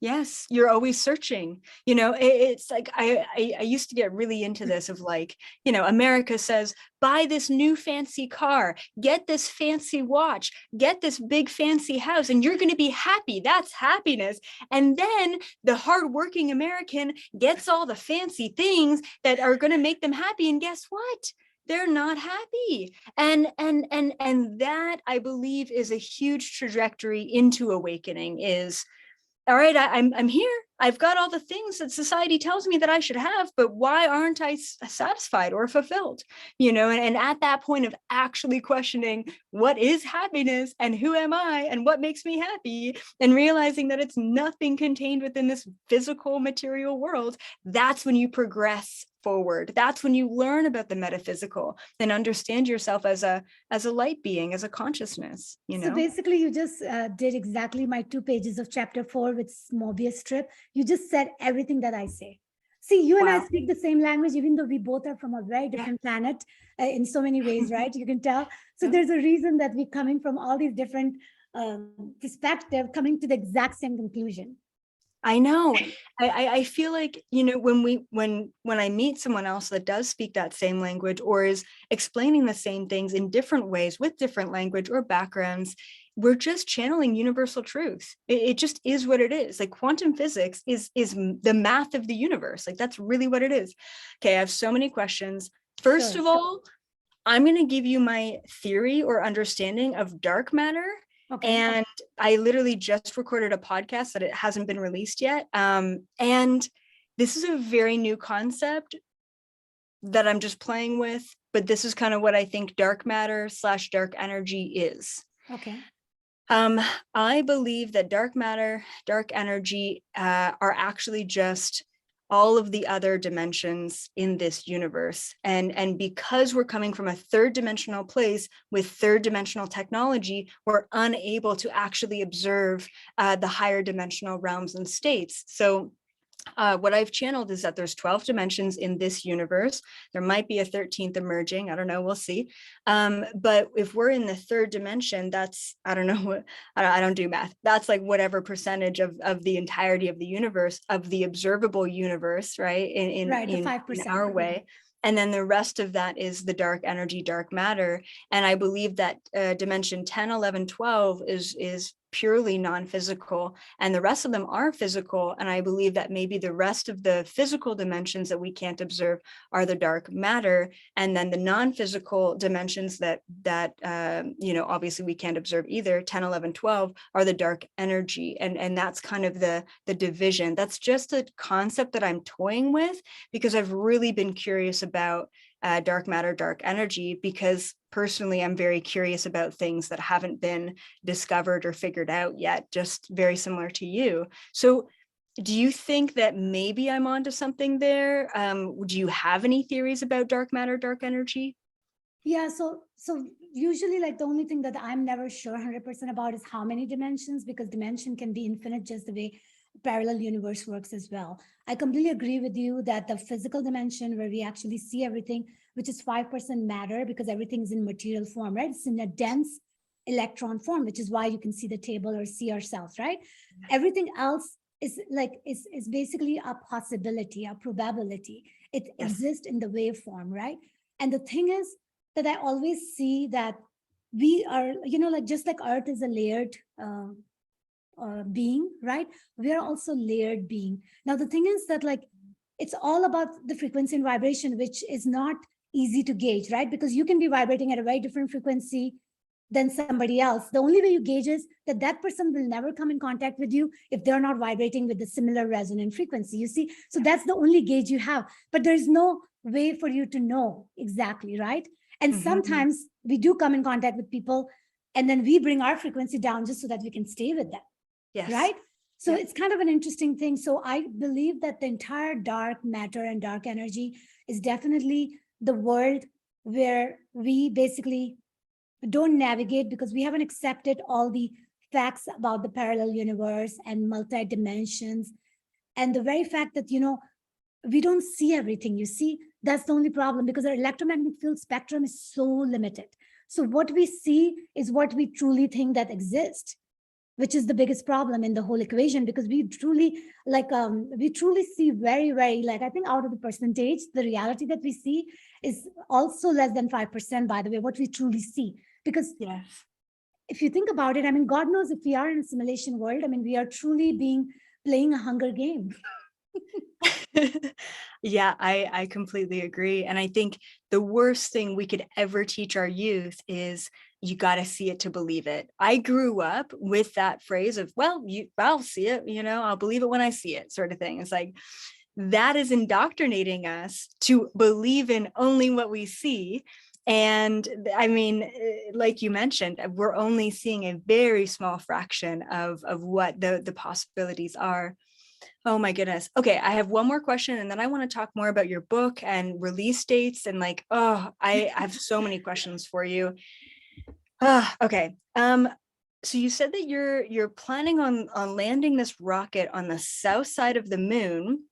Yes, you're always searching. It's like I used to get really into this of like, America says, buy this new fancy car, get this fancy watch, get this big fancy house, and you're going to be happy. That's happiness. And then the hardworking American gets all the fancy things that are going to make them happy. And guess what? They're not happy. And that, I believe, is a huge trajectory into awakening. Is, all right, I'm here. I've got all the things that society tells me that I should have, but why aren't I satisfied or fulfilled? And at that point of actually questioning what is happiness and who am I and what makes me happy, and realizing that it's nothing contained within this physical material world, that's when you progress forward. That's when you learn about the metaphysical and understand yourself as a light being, as a consciousness. So basically, you just did exactly my 2 pages of chapter 4 with Mobius strip. You just said everything that I say. See, you and I speak the same language, even though we both are from a very different planet in so many ways, right? You can tell. So there's a reason that we're coming from all these different perspectives, coming to the exact same conclusion. I know. I feel like, when I meet someone else that does speak that same language or is explaining the same things in different ways with different language or backgrounds, we're just channeling universal truth. It just is what it is. Like quantum physics is the math of the universe. Like that's really what it is. Okay, I have so many questions. First of all, I'm going to give you my theory or understanding of dark matter. Okay. And I literally just recorded a podcast that it hasn't been released yet. And this is a very new concept that I'm just playing with, but this is kind of what I think dark matter / dark energy is. Okay. I believe that dark matter, dark energy are actually just all of the other dimensions in this universe. And because we're coming from a 3rd dimensional place with 3rd dimensional technology, we're unable to actually observe the higher dimensional realms and states. So What I've channeled is that there's 12 dimensions in this universe. There might be a 13th emerging. I don't know. We'll see. But if we're in the third dimension, that's, I don't know what, I don't do math. That's like whatever percentage of the entirety of the universe, of the observable universe, right? Right, the In 5%. our way. And then the rest of that is the dark energy, dark matter. And I believe that dimension 10, 11, 12 is purely non-physical, and the rest of them are physical. And I believe that maybe the rest of the physical dimensions that we can't observe are the dark matter, and then the non-physical dimensions that obviously we can't observe either, 10, 11, 12, are the dark energy. And that's kind of the division. That's just a concept that I'm toying with because I've really been curious about dark matter, dark energy, because personally, I'm very curious about things that haven't been discovered or figured out yet, just very similar to you. So do you think that maybe I'm onto something there? Do you have any theories about dark matter, dark energy? Yeah, so usually like the only thing that I'm never sure 100% about is how many dimensions, because dimension can be infinite just the way parallel universe works as well. I completely agree with you that the physical dimension where we actually see everything, which is 5% matter, because everything's in material form, right? It's in a dense electron form, which is why you can see the table or see ourselves, right? Everything else is like is basically a possibility, a probability. It Yes. exists in the waveform, right? And the thing is that I always see that we are, like just like Earth is a layered being, right? We are also layered being. Now, the thing is that like, it's all about the frequency and vibration, which is not easy to gauge, right? Because you can be vibrating at a very different frequency than somebody else. The only way you gauge is that that person will never come in contact with you if they're not vibrating with the similar resonant frequency, you see? So that's the only gauge you have, but there's no way for you to know exactly, right? And sometimes we do come in contact with people and then we bring our frequency down just so that we can stay with them. Yes. Right? So Yep. it's kind of an interesting thing. So I believe that the entire dark matter and dark energy is definitely the world where we basically don't navigate because we haven't accepted all the facts about the parallel universe and multi-dimensions. And the very fact that, we don't see everything, you see, that's the only problem because our electromagnetic field spectrum is so limited. So what we see is what we truly think that exists, which is the biggest problem in the whole equation, because we truly see very, very, like, I think out of the percentage, the reality that we see is also less than 5%, by the way, what we truly see. Because yes, if you think about it, I mean, God knows if we are in a simulation world, I mean, we are truly playing a Hunger game. Yeah, I completely agree. And I think the worst thing we could ever teach our youth is you got to see it to believe it. I grew up with that phrase of, well, I'll see it, I'll believe it when I see it, sort of thing. It's like, that is indoctrinating us to believe in only what we see. And I mean, like you mentioned, we're only seeing a very small fraction of what the possibilities are. Oh my goodness. Okay, I have one more question and then I want to talk more about your book and release dates and like, I have so many questions for you. Okay. So you said that you're planning on landing this rocket on the south side of the moon.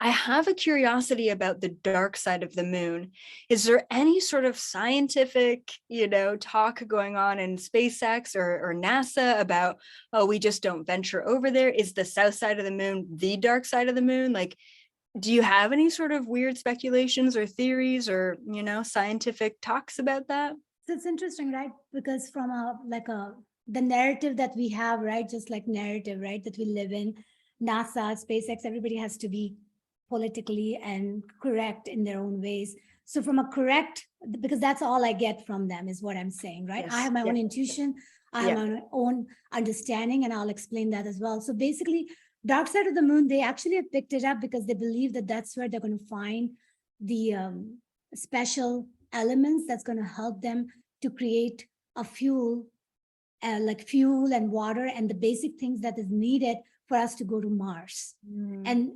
I have a curiosity about the dark side of the moon. Is there any sort of scientific, talk going on in SpaceX or NASA about, oh, we just don't venture over there? Is the south side of the moon the dark side of the moon? Like, do you have any sort of weird speculations or theories or, scientific talks about that? So it's interesting, right? Because from the narrative that we have, right? Just like narrative, right? That we live in, NASA, SpaceX, everybody has to be politically and correct in their own ways. So from a correct, because that's all I get from them is what I'm saying, right? Yes. I have my own intuition, I have my own understanding, and I'll explain that as well. So basically, dark side of the moon, they actually have picked it up because they believe that that's where they're going to find the special elements that's going to help them to create a fuel, like fuel and water and the basic things that is needed for us to go to Mars. And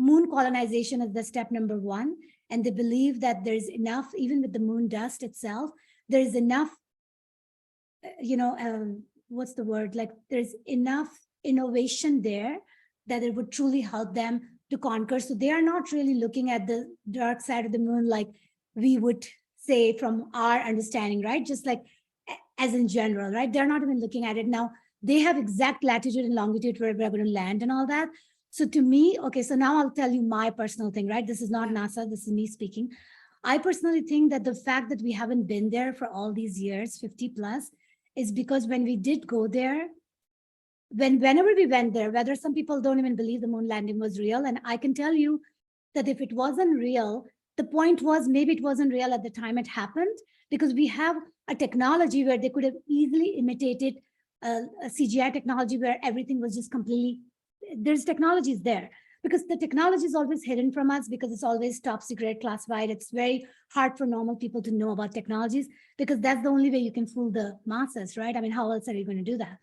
moon colonization is the step number one. And they believe that there's enough, even with the moon dust itself, there's enough, what's the word? Like there's enough innovation there that it would truly help them to conquer. So they are not really looking at the dark side of the moon like we would say from our understanding, right? Just like as in general, right? They're not even looking at it now. They have exact latitude and longitude where we're going to land and all that. So to me, okay, so now I'll tell you my personal thing, right? This is not NASA, this is me speaking. I personally think that the fact that we haven't been there for all these years, 50 plus, is because when we did go there, whenever we went there, whether some people don't even believe the moon landing was real, and I can tell you that if it wasn't real, the point was maybe it wasn't real at the time it happened, because we have a technology where they could have easily imitated a CGI technology where everything was just completely, there's technologies there, because the technology is always hidden from us because it's always top secret, classified. It's very hard for normal people to know about technologies because that's the only way you can fool the masses, right? I mean, how else are you going to do that?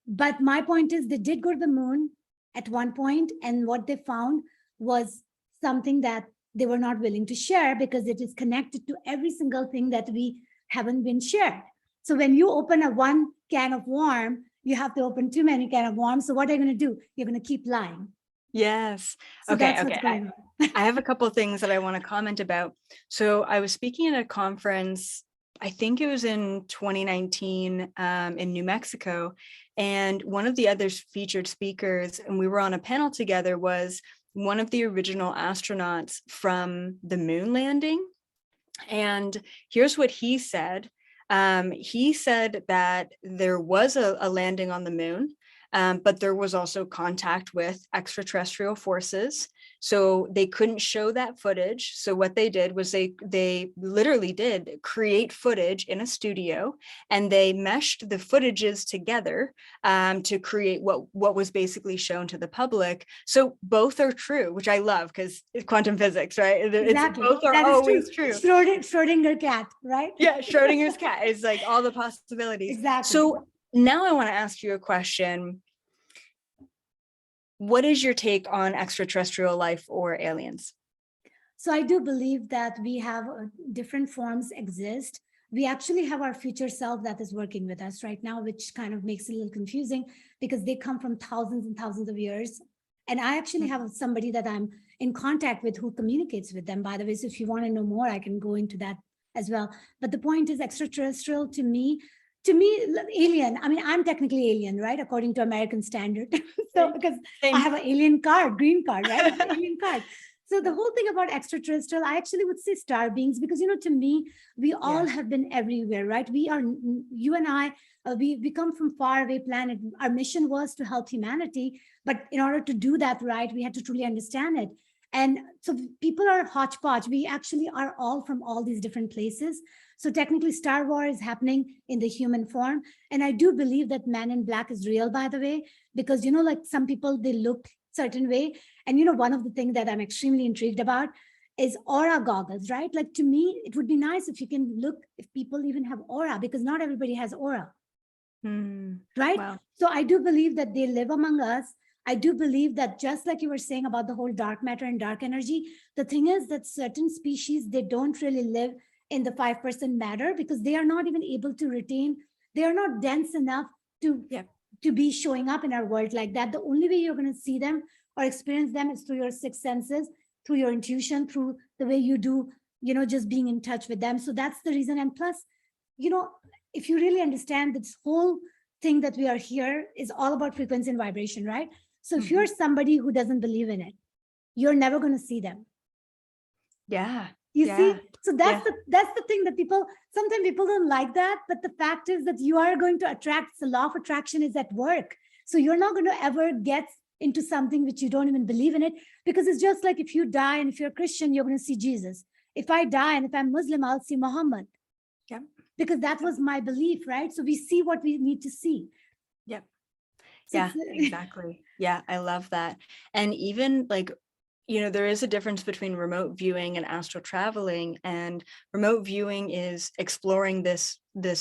But my point is they did go to the moon at one point, and what they found was something that they were not willing to share because it is connected to every single thing that we haven't been shared. So when you open a one can of worm, you have to open too many can of worms. So what are you going to do? You're going to keep lying. Yes. So Okay. that's what's going on. I have a couple of things that I want to comment about. So I was speaking at a conference, I think it was in 2019 in New Mexico. And one of the other featured speakers, and we were on a panel together, was one of the original astronauts from the moon landing. And here's what he said. He said that there was a landing on the moon, but there was also contact with extraterrestrial forces. So they couldn't show that footage. So what they did was they literally did create footage in a studio, and they meshed the footages together to create what was basically shown to the public. So both are true, which I love because it's quantum physics, right? Exactly. Both are that is always true. Schrodinger cat, right? Yeah, Schrodinger's cat is like all the possibilities. Exactly. So now I want to ask you a question. What is your take on extraterrestrial life or aliens? So I do believe that we have different forms exist. We actually have our future self that is working with us right now, which kind of makes it a little confusing because they come from thousands and thousands of years. And I actually have somebody that I'm in contact with who communicates with them, by the way. So if you want to know more, I can go into that as well. But the point is extraterrestrial to me, alien, I mean, I'm technically alien, right? According to American standard. So because I have an alien card, green card, right? Alien card. So the whole thing about extraterrestrial, I actually would say star beings, because, to me, we all have been everywhere, right? You and I, we come from far away planet. Our mission was to help humanity. But in order to do that right, we had to truly understand it. And so people are hodgepodge. We actually are all from all these different places. So technically Star Wars is happening in the human form. And I do believe that Man in Black is real, by the way, because, like some people, they look certain way. And, one of the things that I'm extremely intrigued about is aura goggles, right? Like to me, it would be nice if you can look, if people even have aura, because not everybody has aura, right? Wow. So I do believe that they live among us. I do believe that just like you were saying about the whole dark matter and dark energy, the thing is that certain species, they don't really live in the 5% matter because they are not even able to retain, they are not dense enough to be showing up in our world like that. The only way you're going to see them or experience them is through your sixth senses, through your intuition, through the way you do, just being in touch with them. So that's the reason. And plus, if you really understand this whole thing that we are here is all about frequency and vibration, right? So if you're somebody who doesn't believe in it, you're never going to see them. Yeah. You see? So that's the thing that sometimes people don't like that, but the fact is that you are going to attract, the law of attraction is at work. So you're not going to ever get into something which you don't even believe in it, because it's just like if you die and if you're a Christian, you're going to see Jesus. If I die and if I'm Muslim, I'll see Muhammad. Yeah. Because that was my belief, right? So we see what we need to see. Yep. Yeah, exactly. Yeah, I love that. And even like, there is a difference between remote viewing and astral traveling, and remote viewing is exploring this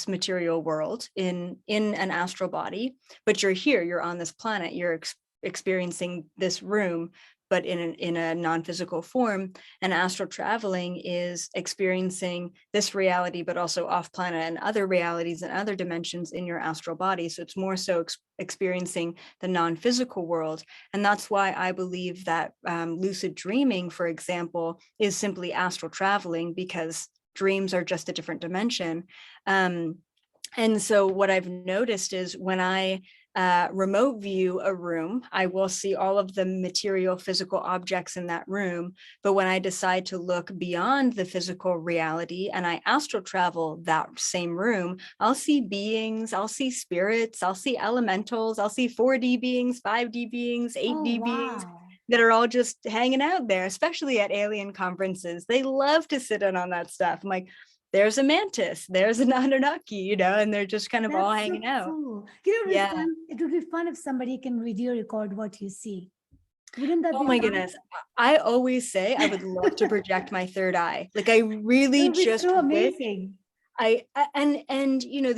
material world in an astral body, but you're here, you're on this planet, you're experiencing this room, but in a non-physical form. And astral traveling is experiencing this reality, but also off planet and other realities and other dimensions in your astral body. So it's more so experiencing the non-physical world. And that's why I believe that lucid dreaming, for example, is simply astral traveling, because dreams are just a different dimension. And so what I've noticed is when I remote view a room, I will see all of the material physical objects in that room. But when I decide to look beyond the physical reality and I astral travel that same room, I'll see beings, I'll see spirits, I'll see elementals, I'll see 4D beings, 5D beings, 8D beings wow. that are all just hanging out there, especially at alien conferences. They love to sit in on that stuff. I'm like, there's a mantis, there's an Anunnaki, you know, and they're just kind of all That's so hanging out. cool. You know, it would be Yeah. fun. It would be fun if somebody can video record what you see. Wouldn't that Oh be my fun? goodness. I always say I would love to project my third eye. Like I It really would be just so wish amazing. and you know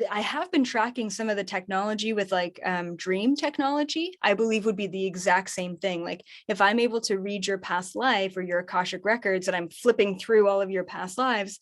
I have been tracking some of the technology with like dream technology. I believe would be the exact same thing. Like if I'm able to read your past life or your Akashic records and I'm flipping through all of your past lives,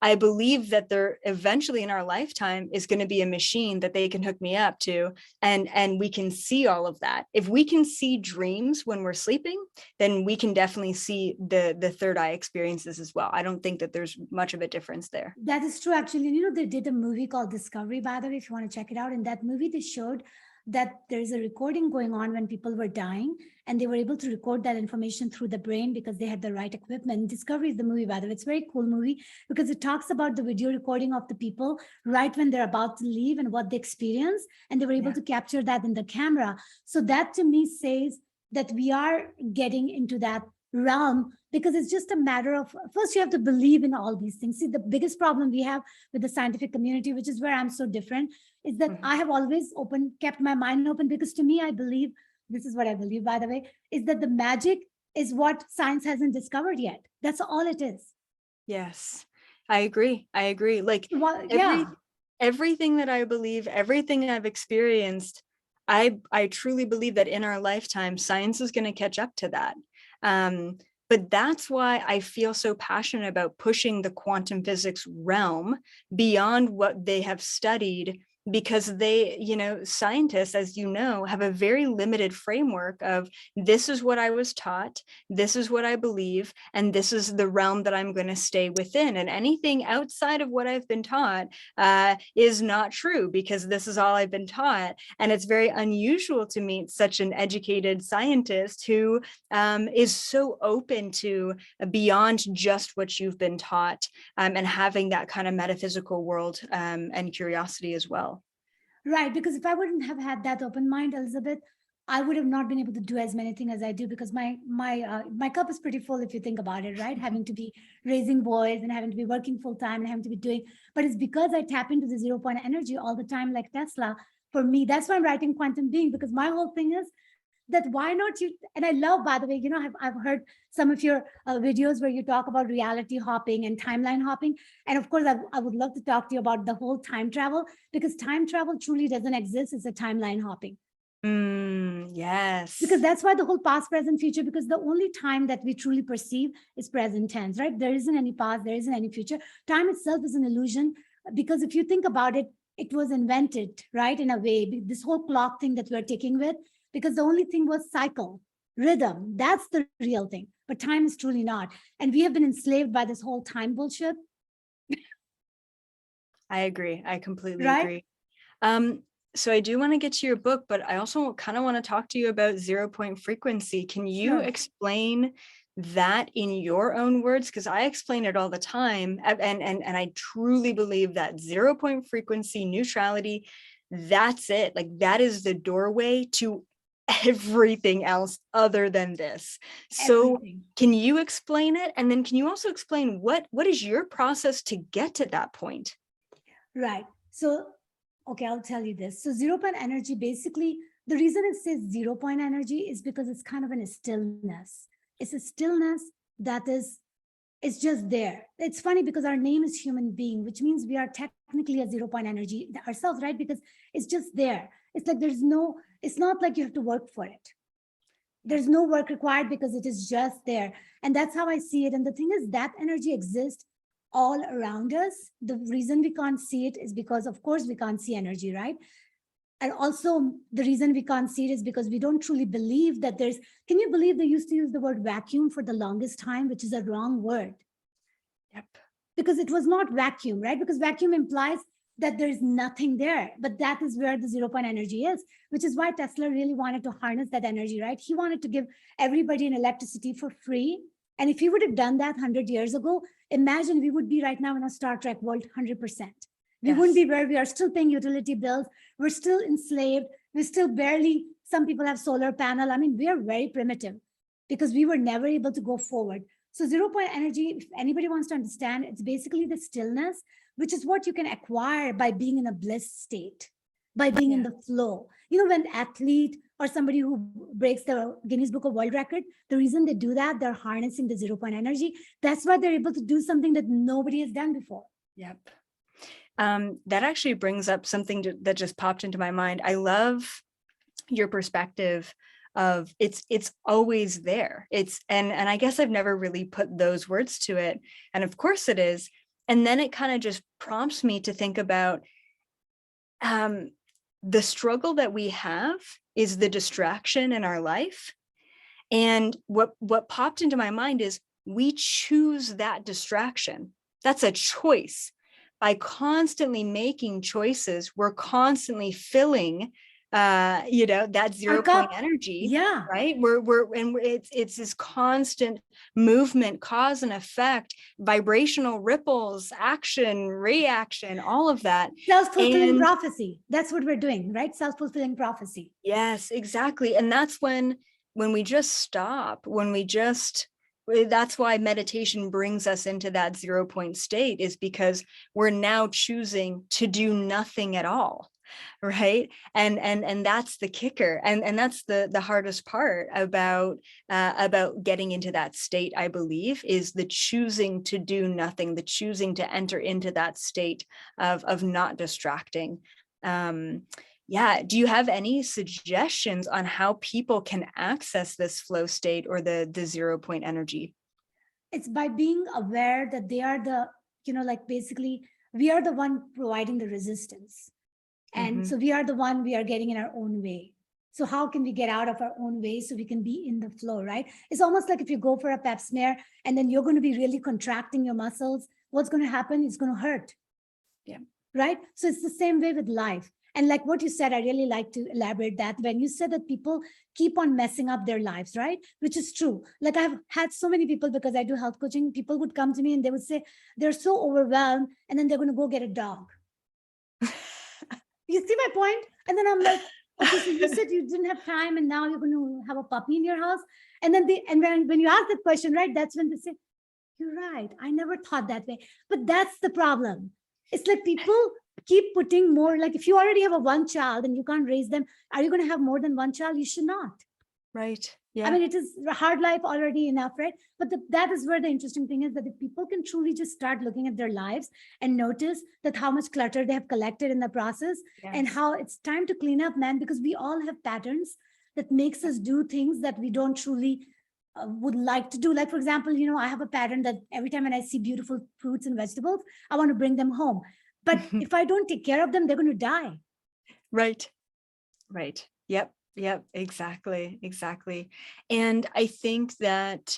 I believe that there eventually in our lifetime is going to be a machine that they can hook me up to, and we can see all of that. If we can see dreams when we're sleeping, then we can definitely see the third eye experiences as well. I don't think that there's much of a difference there. That is true, actually. You know, they did a movie called Discovery, by the way, if you want to check it out. In that movie, they showed that there's a recording going on when people were dying, and they were able to record that information through the brain because they had the right equipment. Discovery is the movie, by the way. It's a very cool movie because it talks about the video recording of the people right when they're about to leave and what they experience, and they were able to capture that in the camera. So that to me says that we are getting into that realm, because it's just a matter of, first you have to believe in all these things. See, the biggest problem we have with the scientific community, which is where I'm so different, is that I have always kept my mind open, because to me, I believe, this is what I believe, by the way, is that the magic is what science hasn't discovered yet. That's all it is. Yes, I agree. I agree. Like Well, yeah, everything that I believe, everything I've experienced, I truly believe that in our lifetime, science is going to catch up to that. But that's why I feel so passionate about pushing the quantum physics realm beyond what they have studied, because they, you know, scientists, as you know, have a very limited framework of this is what I was taught, this is what I believe, and this is the realm that I'm going to stay within. And anything outside of what I've been taught is not true, because this is all I've been taught. And it's very unusual to meet such an educated scientist who is so open to beyond just what you've been taught, and having that kind of metaphysical world and curiosity as well. right. Because if I wouldn't have had that open mind, Elizabeth, I would have not been able to do as many things as I do, because my cup is pretty full if you think about it, right? Having to be raising boys and having to be working full time and having to be doing, but it's because I tap into the 0 point energy all the time, like Tesla. For me, that's why I'm writing Quantum Being, because my whole thing is that why not you, and I love, by the way, you know, I've heard some of your videos where you talk about reality hopping and timeline hopping, and of course I would love to talk to you about the whole time travel, because time travel truly doesn't exist. It's a timeline hopping. Yes. Because that's why the whole past, present, future, because the only time that we truly perceive is present tense, right? There isn't any past, there isn't any future. Time itself is an illusion, because if you think about it, it was invented, right? In a way, this whole clock thing that we're taking with, because the only thing was cycle, rhythm. That's the real thing. But time is truly not. And we have been enslaved by this whole time bullshit. I agree. I completely Right? agree. So I do want to get to your book, but I also kind of want to talk to you about 0 point frequency. Can you Sure. explain that in your own words? Because I explain it all the time. And I truly believe that 0 point frequency neutrality, that's it. Like that is the doorway to everything else other than this. So Everything. can you explain it? And then can you also explain what is your process to get to that point? Right. So, okay, I'll tell you this. So 0 point energy, basically, the reason it says 0 point energy is because it's kind of a stillness. It's a stillness that is, it's just there. It's funny because our name is human being, which means we are technically a 0 point energy ourselves, right? Because it's just there. It's like there's no, it's not like you have to work for it. There's no work required because it is just there. And that's how I see it. And the thing is that energy exists all around us. The reason we can't see it is because, of course, we can't see energy, right? And also the reason we can't see it is because we don't truly believe that there's, can you believe they used to use the word vacuum for the longest time, which is a wrong word? Yep. Because it was not vacuum, right? Because vacuum implies that there's nothing there, but that is where the 0 point energy is, which is why Tesla really wanted to harness that energy, right? He wanted to give everybody an electricity for free. And if he would have done that 100 years ago, imagine we would be right now in a Star Trek world 100%. We wouldn't be where we are, still paying utility bills. We're still enslaved. We're still barely, some people have solar panel. I mean, we are very primitive because we were never able to go forward. So 0 point energy, if anybody wants to understand, it's basically the stillness, which is what you can acquire by being in a bliss state, by being in the flow. You know, when athlete or somebody who breaks the Guinness Book of World Record, the reason they do that, they're harnessing the 0 point energy. That's why they're able to do something that nobody has done before. Yep. That actually brings up something that just popped into my mind. I love your perspective of it's always there. And I guess I've never really put those words to it. And of course it is. And then it kind of just prompts me to think about the struggle that we have is the distraction in our life. And what popped into my mind is we choose that distraction. That's a choice. By constantly making choices, we're constantly filling that 0 point energy. Yeah. Right. It's this constant movement, cause and effect, vibrational ripples, action, reaction, all of that. Self-fulfilling prophecy. That's what we're doing, right? Self-fulfilling prophecy. Yes, exactly. And that's when we just stop, that's why meditation brings us into that 0 point state, is because we're now choosing to do nothing at all. Right. And that's the kicker. And that's the hardest part about getting into that state, I believe, is the choosing to do nothing, the choosing to enter into that state of not distracting. Yeah. Do you have any suggestions on how people can access this flow state or the 0 point energy? It's by being aware that they are the, basically we are the one providing the resistance. And so we are the one we are getting in our own way. So how can we get out of our own way so we can be in the flow, right? It's almost like if you go for a pap smear and then you're going to be really contracting your muscles, what's going to happen? It's going to hurt. Yeah. Right. So it's the same way with life. And like what you said, I really like to elaborate that when you said that people keep on messing up their lives, right? Which is true. Like I've had so many people, because I do health coaching, people would come to me and they would say they're so overwhelmed and then they're going to go get a dog. You see my point? And then I'm like, okay, so you said you didn't have time and now you're going to have a puppy in your house. And then when you ask that question, right, that's when they say, you're right. I never thought that way. But that's the problem. It's like people keep putting more, like if you already have one child and you can't raise them, are you going to have more than one child? You should not. Right. Yeah. I mean, it is a hard life already enough, right? But that is where the interesting thing is, that if people can truly just start looking at their lives and notice that how much clutter they have collected in the process, and how it's time to clean up, man, because we all have patterns that makes us do things that we don't truly would like to do. Like, for example, I have a pattern that every time when I see beautiful fruits and vegetables, I want to bring them home. But if I don't take care of them, they're going to die. Right. Right. Yep. Exactly. And I think that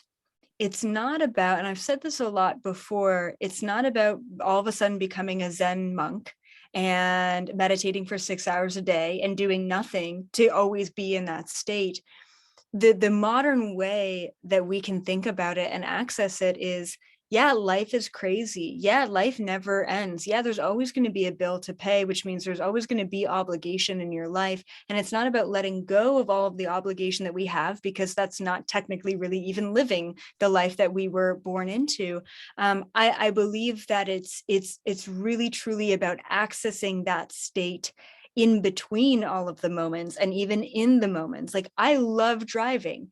it's not about, and I've said this a lot before, it's not about all of a sudden becoming a Zen monk and meditating for 6 hours a day and doing nothing to always be in that state. The modern way that we can think about it and access it is, yeah, life is crazy. Yeah, life never ends. Yeah, there's always going to be a bill to pay, which means there's always going to be obligation in your life. And it's not about letting go of all of the obligation that we have, because that's not technically really even living the life that we were born into. I believe that it's really truly about accessing that state in between all of the moments, and even in the moments. Like I love driving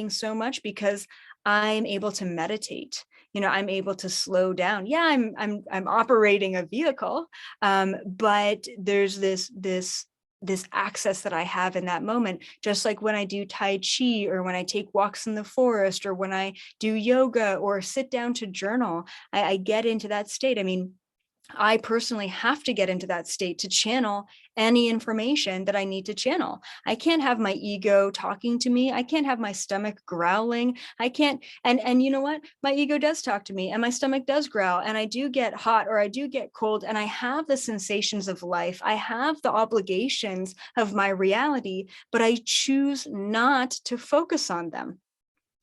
so much because I'm able to meditate. I'm able to slow down. Yeah, I'm operating a vehicle, but there's this this access that I have in that moment, just like when I do Tai Chi, or when I take walks in the forest, or when I do yoga or sit down to journal, I get into that state. I mean, I personally have to get into that state to channel any information that I need to channel. I can't have my ego talking to me. I can't have my stomach growling. I can't, and you know what? My ego does talk to me, and my stomach does growl, and I do get hot, or I do get cold, and I have the sensations of life. I have the obligations of my reality, but I choose not to focus on them.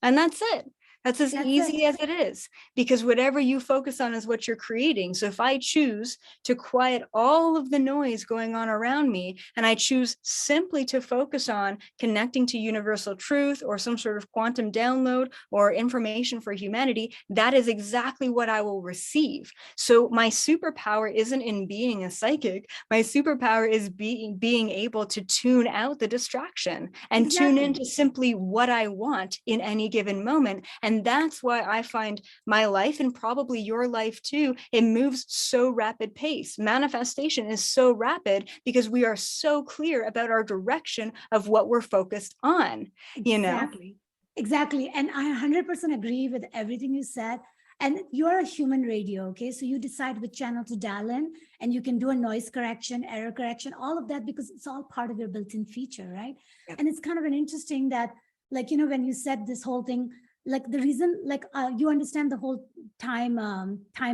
And that's it. That's as That's it. easy as it is, because whatever you focus on is what you're creating. So if I choose to quiet all of the noise going on around me, and I choose simply to focus on connecting to universal truth, or some sort of quantum download, or information for humanity, that is exactly what I will receive. So my superpower isn't in being a psychic. My superpower is being able to tune out the distraction and tune Exactly. into simply what I want in any given moment. And that's why I find my life, and probably your life too, it moves so rapid pace. Manifestation is so rapid because we are so clear about our direction of what we're focused on, you know? Exactly. Exactly. And I 100% agree with everything you said. And you're a human radio, okay? So you decide which channel to dial in, and you can do a noise correction, error correction, all of that, because it's all part of your built-in feature, right? Yep. And it's kind of an interesting that, like, when you said this whole thing, like the reason, like you understand the whole time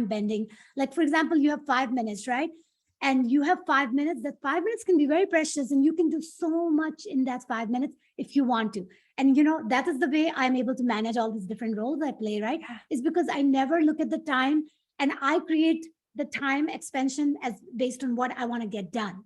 bending. Like, for example, you have 5 minutes, right? And you have 5 minutes. That 5 minutes can be very precious, and you can do so much in that 5 minutes if you want to. And that is the way I'm able to manage all these different roles I play, right? Is because I never look at the time, and I create the time expansion as based on what I want to get done.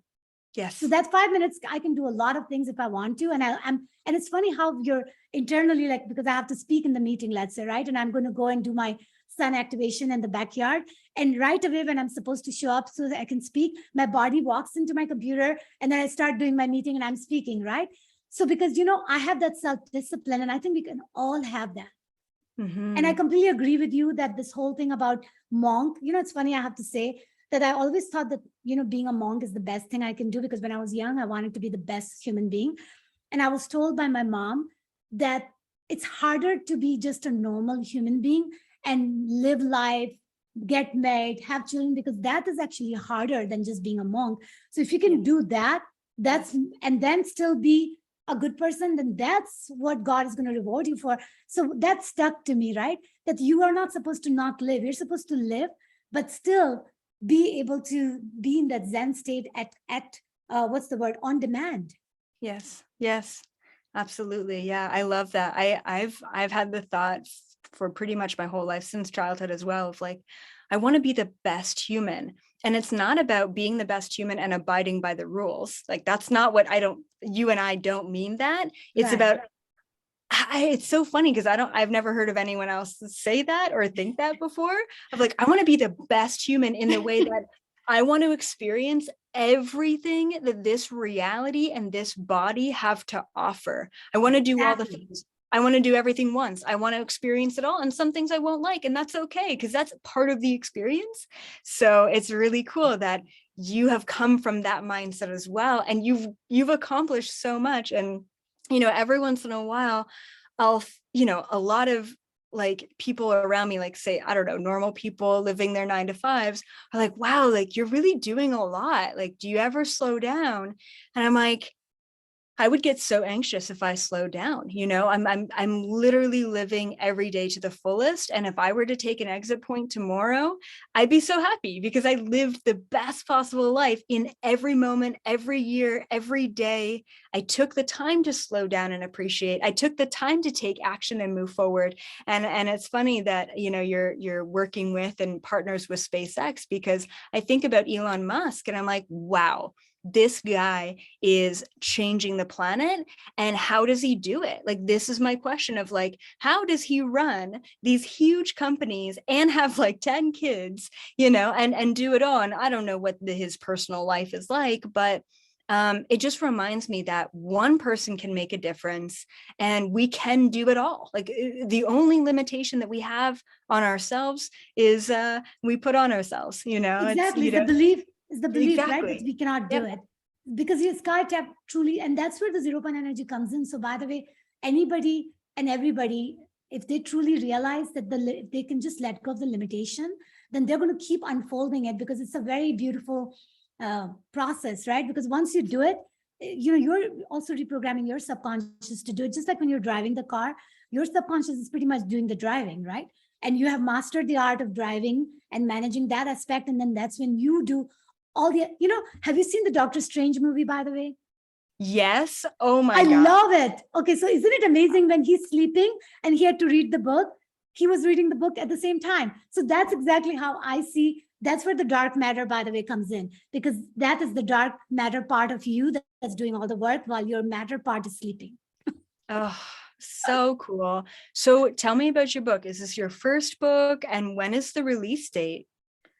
Yes. So that 5 minutes, I can do a lot of things if I want to. And it's funny how you're internally, like, because I have to speak in the meeting, let's say, right? And I'm going to go and do my sun activation in the backyard. And right away, when I'm supposed to show up so that I can speak, my body walks into my computer, and then I start doing my meeting and I'm speaking, right? So because, I have that self-discipline, and I think we can all have that. Mm-hmm. And I completely agree with you that this whole thing about monk, it's funny, I have to say that I always thought that, being a monk is the best thing I can do, because when I was young, I wanted to be the best human being. And I was told by my mom that it's harder to be just a normal human being and live life, get married, have children, because that is actually harder than just being a monk. So if you can do that, and then still be a good person, then that's what God is going to reward you for. So that stuck to me, right? That you are not supposed to not live. You're supposed to live, but still be able to be in that Zen state at what's the word? On demand. Yes. Yes. Absolutely. Yeah. I love that. I've had the thought for pretty much my whole life, since childhood as well, of like, I want to be the best human. And it's not about being the best human and abiding by the rules. Like, that's not what you and I don't mean that. It's Right. about, it's so funny because I've never heard of anyone else say that or think that before. Of like, I want to be the best human in the way that I want to experience everything that this reality and this body have to offer. I want to do all the things. I want to do everything once. I want to experience it all. And some things I won't like, and that's okay, because that's part of the experience. So it's really cool that you have come from that mindset as well. And you've accomplished so much. And, every once in a while, a lot of like people around me, like, say, I don't know, normal people living their 9 to 5s are like, wow, like, you're really doing a lot. Like, do you ever slow down? And I'm like, I would get so anxious if I slowed down. I'm literally living every day to the fullest. And if I were to take an exit point tomorrow, I'd be so happy because I lived the best possible life in every moment, every year, every day. I took the time to slow down and appreciate. I took the time to take action and move forward. And it's funny that, you're working with and partners with SpaceX, because I think about Elon Musk and I'm like, wow, this guy is changing the planet. And how does he do it? Like, this is my question of like, how does he run these huge companies and have like 10 kids, and do it all? And I don't know what his personal life is like, but it just reminds me that one person can make a difference and we can do it all. Like, the only limitation that we have on ourselves is we put on ourselves, Exactly. It's, It's the belief, right? That exactly. we cannot do Yep. it. because your sky tap truly, and that's where the 0 point energy comes in. So by the way, anybody and everybody, if they truly realize that they can just let go of the limitation, then they're going to keep unfolding it, because it's a very beautiful process, right? Because once you do it, you're also reprogramming your subconscious to do it. Just like when you're driving the car, your subconscious is pretty much doing the driving, right? And you have mastered the art of driving and managing that aspect. And then that's when you do all the, have you seen the Doctor Strange movie, by the way? Yes. Oh my I God. love it. Okay, so isn't it amazing when he's sleeping and he had to read the book? He was reading the book at the same time. So that's exactly how I see. That's where the dark matter, by the way, comes in, because that is the dark matter part of you that's doing all the work while your matter part is sleeping. Oh, so cool. So tell me about your book. Is this your first book? And when is the release date?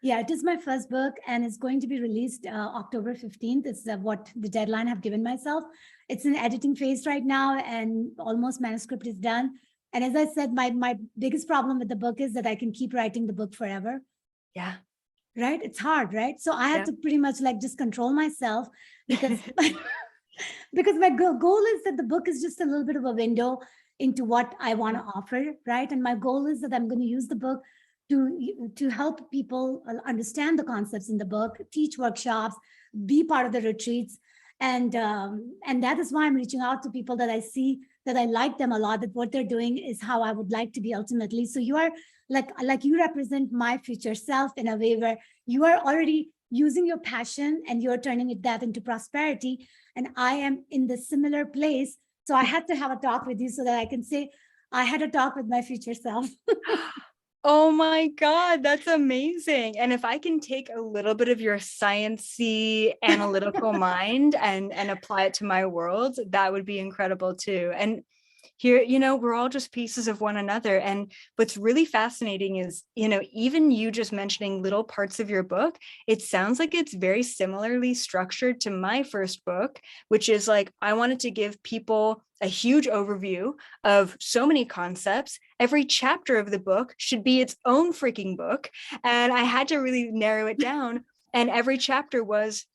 Yeah, it is my first book, and it's going to be released October 15th. It's what the deadline I've given myself. It's in editing phase right now, and almost manuscript is done. And as I said, my biggest problem with the book is that I can keep writing the book forever. Yeah. Right? It's hard, right? So I have to pretty much like just control myself, because because my goal is that the book is just a little bit of a window into what I want to offer, right? And my goal is that I'm going to use the book to help people understand the concepts in the book, teach workshops, be part of the retreats. And that is why I'm reaching out to people that I see that I like them a lot, that what they're doing is how I would like to be ultimately. So you are like you represent my future self in a way where you are already using your passion and you're turning that into prosperity. And I am in the similar place. So I had to have a talk with you so that I can say, I had a talk with my future self. Oh my God, that's amazing. And if I can take a little bit of your sciencey analytical mind and apply it to my world, that would be incredible too. And here, we're all just pieces of one another. And what's really fascinating is, even you just mentioning little parts of your book, it sounds like it's very similarly structured to my first book, which is like, I wanted to give people a huge overview of so many concepts. Every chapter of the book should be its own freaking book. And I had to really narrow it down. And every chapter was,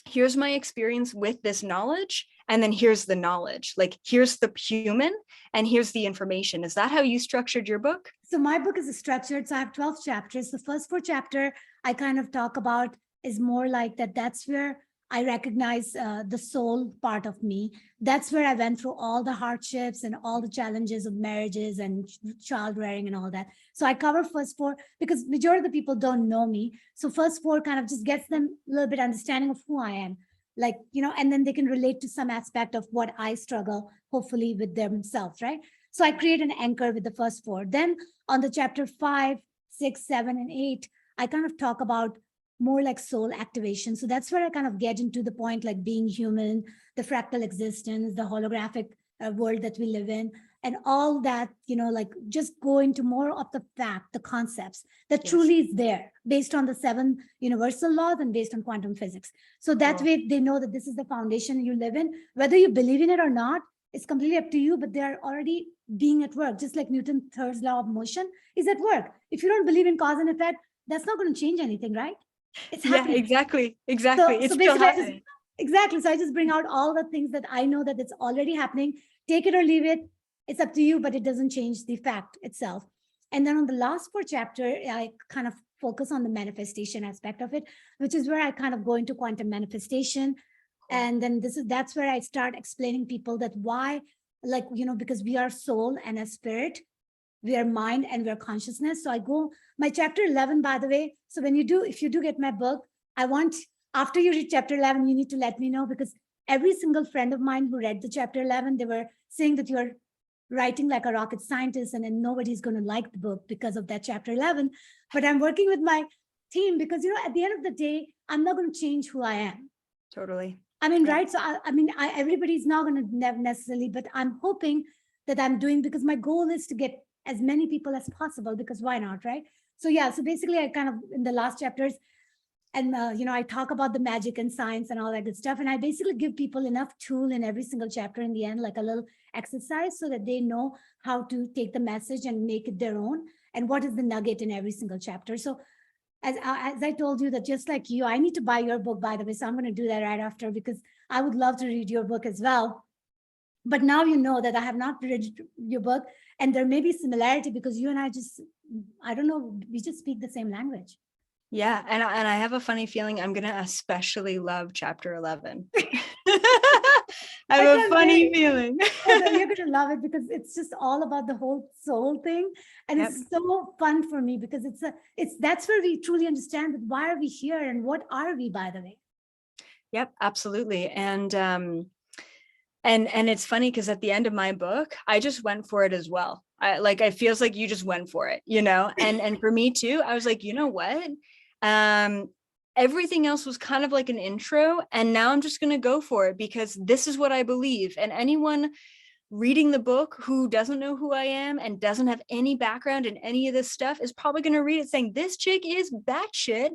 here's my experience with this knowledge. And then here's the knowledge, like here's the human and here's the information. Is that how you structured your book? So my book is structured. So I have 12 chapters. The first 4 chapters I kind of talk about is more like that. That's where I recognize the soul part of me. That's where I went through all the hardships and all the challenges of marriages and child rearing and all that. So I cover first 4 because majority of the people don't know me. So first 4 kind of just gets them a little bit understanding of who I am. Like, and then they can relate to some aspect of what I struggle, hopefully with themselves, right? So I create an anchor with the first 4. Then on the chapter 5, 6, 7, and 8, I kind of talk about more like soul activation. So that's where I kind of get into the point like being human, the fractal existence, the holographic world that we live in, and all that, like just go into more of the fact, the concepts that truly is there based on the 7 universal laws and based on quantum physics. So that way they know that this is the foundation you live in, whether you believe in it or not. It's completely up to you, but they're already being at work, just like Newton's third law of motion is at work. If you don't believe in cause and effect, that's not going to change anything, right? It's happening. Exactly. So basically, exactly. So I just bring out all the things that I know that it's already happening. Take it or leave it. It's up to you, but it doesn't change the fact itself. And then on the last 4 chapter, I kind of focus on the manifestation aspect of it, which is where I kind of go into quantum manifestation. And then that's where I start explaining people that why, like, because we are soul and a spirit, we are mind and we are consciousness. So I go my chapter 11, by the way. So if you do get my book, I want, after you read chapter 11, you need to let me know, because every single friend of mine who read the chapter 11, they were saying that you're writing like a rocket scientist, and then nobody's going to like the book because of that chapter 11. But I'm working with my team because, at the end of the day, I'm not going to change who I am. Totally. I mean, right. So, everybody's not going to necessarily, but I'm hoping that I'm doing, because my goal is to get as many people as possible, because why not, right? So, yeah, so basically I kind of, in the last chapters, and, I talk about the magic and science and all that good stuff. And I basically give people enough tool in every single chapter in the end, like a little exercise, so that they know how to take the message and make it their own. And what is the nugget in every single chapter. So as I told you that just like you, I need to buy your book, by the way. So I'm going to do that right after because I would love to read your book as well. But now you know that I have not read your book, and there may be similarity because you and I don't know, we just speak the same language. Yeah, and I have a funny feeling I'm gonna especially love chapter 11. I I have a can't funny wait. feeling. Oh, no, you're going to love it because it's just all about the whole soul thing. And Yep. it's so fun for me because that's where we truly understand that why are we here and what are we, by the way. Yep, absolutely. And it's funny because at the end of my book, I just went for it as well. It feels like you just went for it, you know? And for me too, I was like, you know what? Everything else was kind of like an intro, and now I'm just going to go for it because this is what I believe. And anyone reading the book who doesn't know who I am and doesn't have any background in any of this stuff is probably going to read it saying, this chick is batshit.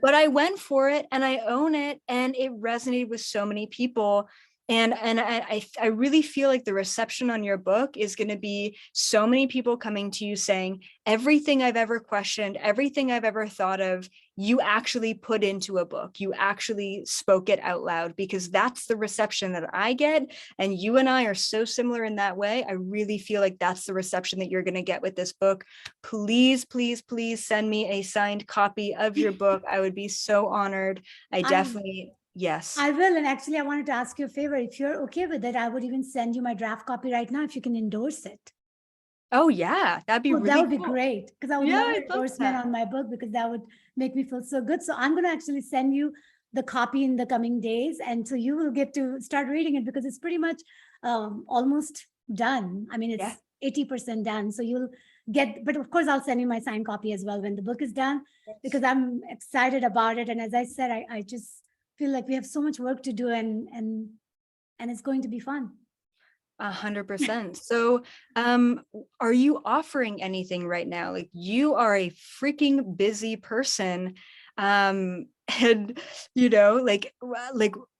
But I went for it and I own it, and it resonated with so many people. And I really feel like the reception on your book is going to be so many people coming to you saying, everything I've ever questioned, everything I've ever thought of, you actually put into a book. You actually spoke it out loud, because that's the reception that I get. And you and I are so similar in that way. I really feel like that's the reception that you're going to get with this book. Please, please, please send me a signed copy of your book. I would be so honored. I definitely, yes. I will. And actually, I wanted to ask you a favor. If you're okay with it, I would even send you my draft copy right now if you can endorse it. Oh yeah, that'd be Oh, really that would be cool. great because I would Yeah, love I an love endorsement that. on my book because that would make me feel so good. So I'm going to actually send you the copy in the coming days. And so you will get to start reading it because it's pretty much almost done. I mean, Yeah. it's 80% done. So you'll get, but of course, I'll send you my signed copy as well when the book is done because I'm excited about it. And as I said, I just feel like we have so much work to do and it's going to be fun. 100%. So, are you offering anything right now? Like, you are a freaking busy person. And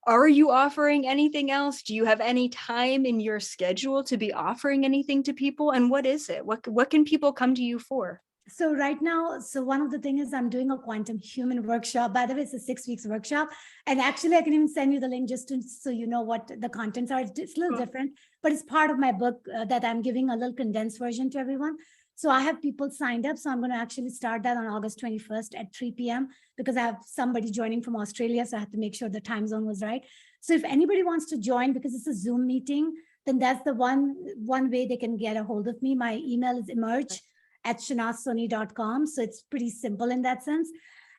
are you offering anything else? Do you have any time in your schedule to be offering anything to people? And what is it? What can people come to you for? So right now, so one of the things is I'm doing a quantum human workshop. By the way, it's a 6 weeks workshop. And actually I can even send you the link just so you know what the contents are. It's a little different, but it's part of my book that I'm giving a little condensed version to everyone. So I have people signed up. So I'm going to actually start that on August 21st at 3 p.m. because I have somebody joining from Australia. So I have to make sure the time zone was right. So if anybody wants to join, because it's a Zoom meeting, then that's the one way they can get a hold of me. My email is emerge@shehnazsoni.com. So it's pretty simple in that sense.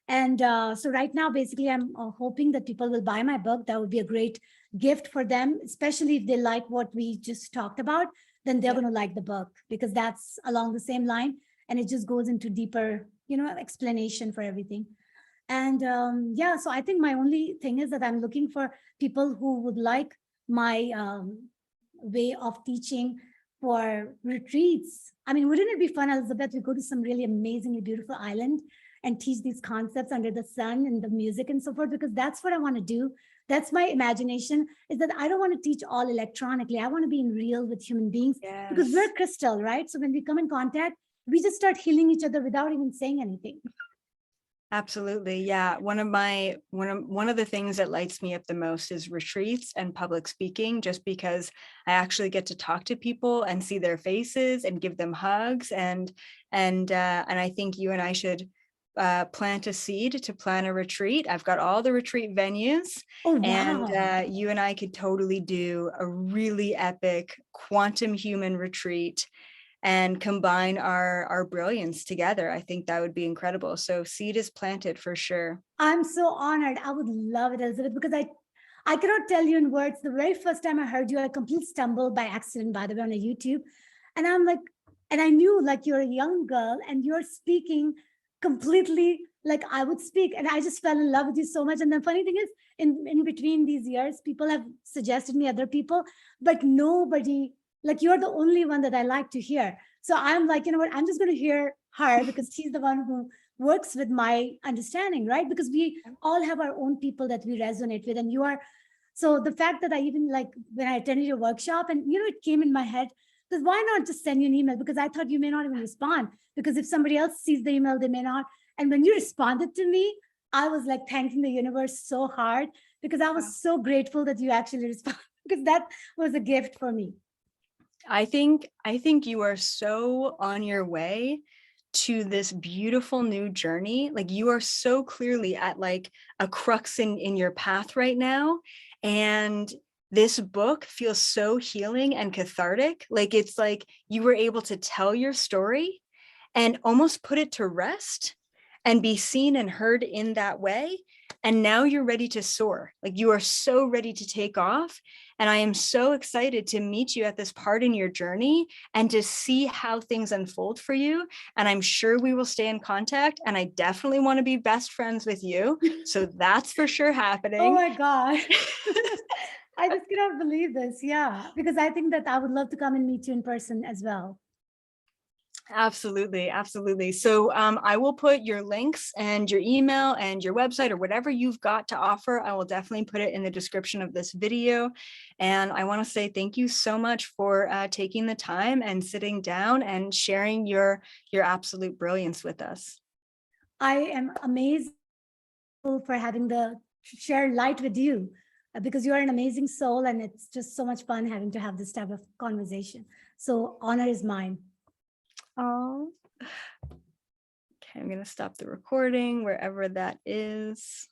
And so right now, basically, I'm hoping that people will buy my book. That would be a great gift for them, especially if they like what we just talked about, then they're going to like the book because that's along the same line. And it just goes into deeper, explanation for everything. And yeah, so I think my only thing is that I'm looking for people who would like my way of teaching for retreats. I mean, wouldn't it be fun, Elizabeth? We go to some really amazingly beautiful island and teach these concepts under the sun and the music and so forth, because that's what I want to do. That's my imagination, is that I don't want to teach all electronically. I want to be in real with human beings because we're crystal, right? So when we come in contact, we just start healing each other without even saying anything. Absolutely. Yeah. One of the things that lights me up the most is retreats and public speaking, just because I actually get to talk to people and see their faces and give them hugs. And I think you and I should plant a seed to plan a retreat. I've got all the retreat venues. Oh, and wow. you and I could totally do a really epic quantum human retreat and combine our brilliance together. I think that would be incredible. So seed is planted for sure. I'm so honored. I would love it, Elizabeth, because I cannot tell you in words. The very first time I heard you, I completely stumbled by accident, by the way, on a YouTube. And I'm like, and I knew like you're a young girl and you're speaking completely like I would speak. And I just fell in love with you so much. And the funny thing is, in between these years, people have suggested me other people, but nobody, like you're the only one that I like to hear. So I'm like, you know what, I'm just going to hear her because she's the one who works with my understanding, right? Because we all have our own people that we resonate with. And you are, so the fact that I even like when I attended your workshop and, it came in my head, because why not just send you an email? Because I thought you may not even respond because if somebody else sees the email, they may not. And when you responded to me, I was like thanking the universe so hard because I was so grateful that you actually responded because that was a gift for me. I think you are so on your way to this beautiful new journey. Like you are so clearly at like a crux in your path right now. And this book feels so healing and cathartic. Like it's like you were able to tell your story and almost put it to rest and be seen and heard in that way. And now you're ready to soar. Like you are so ready to take off. And I am so excited to meet you at this part in your journey and to see how things unfold for you. And I'm sure we will stay in contact. And I definitely want to be best friends with you. So that's for sure happening. Oh my God. I just cannot believe this. Yeah, because I think that I would love to come and meet you in person as well. Absolutely. Absolutely. So I will put your links and your email and your website or whatever you've got to offer. I will definitely put it in the description of this video. And I want to say thank you so much for taking the time and sitting down and sharing your absolute brilliance with us. I am amazed for having the share light with you because you are an amazing soul and it's just so much fun having to have this type of conversation. So honor is mine. Oh, okay. I'm going to stop the recording wherever that is.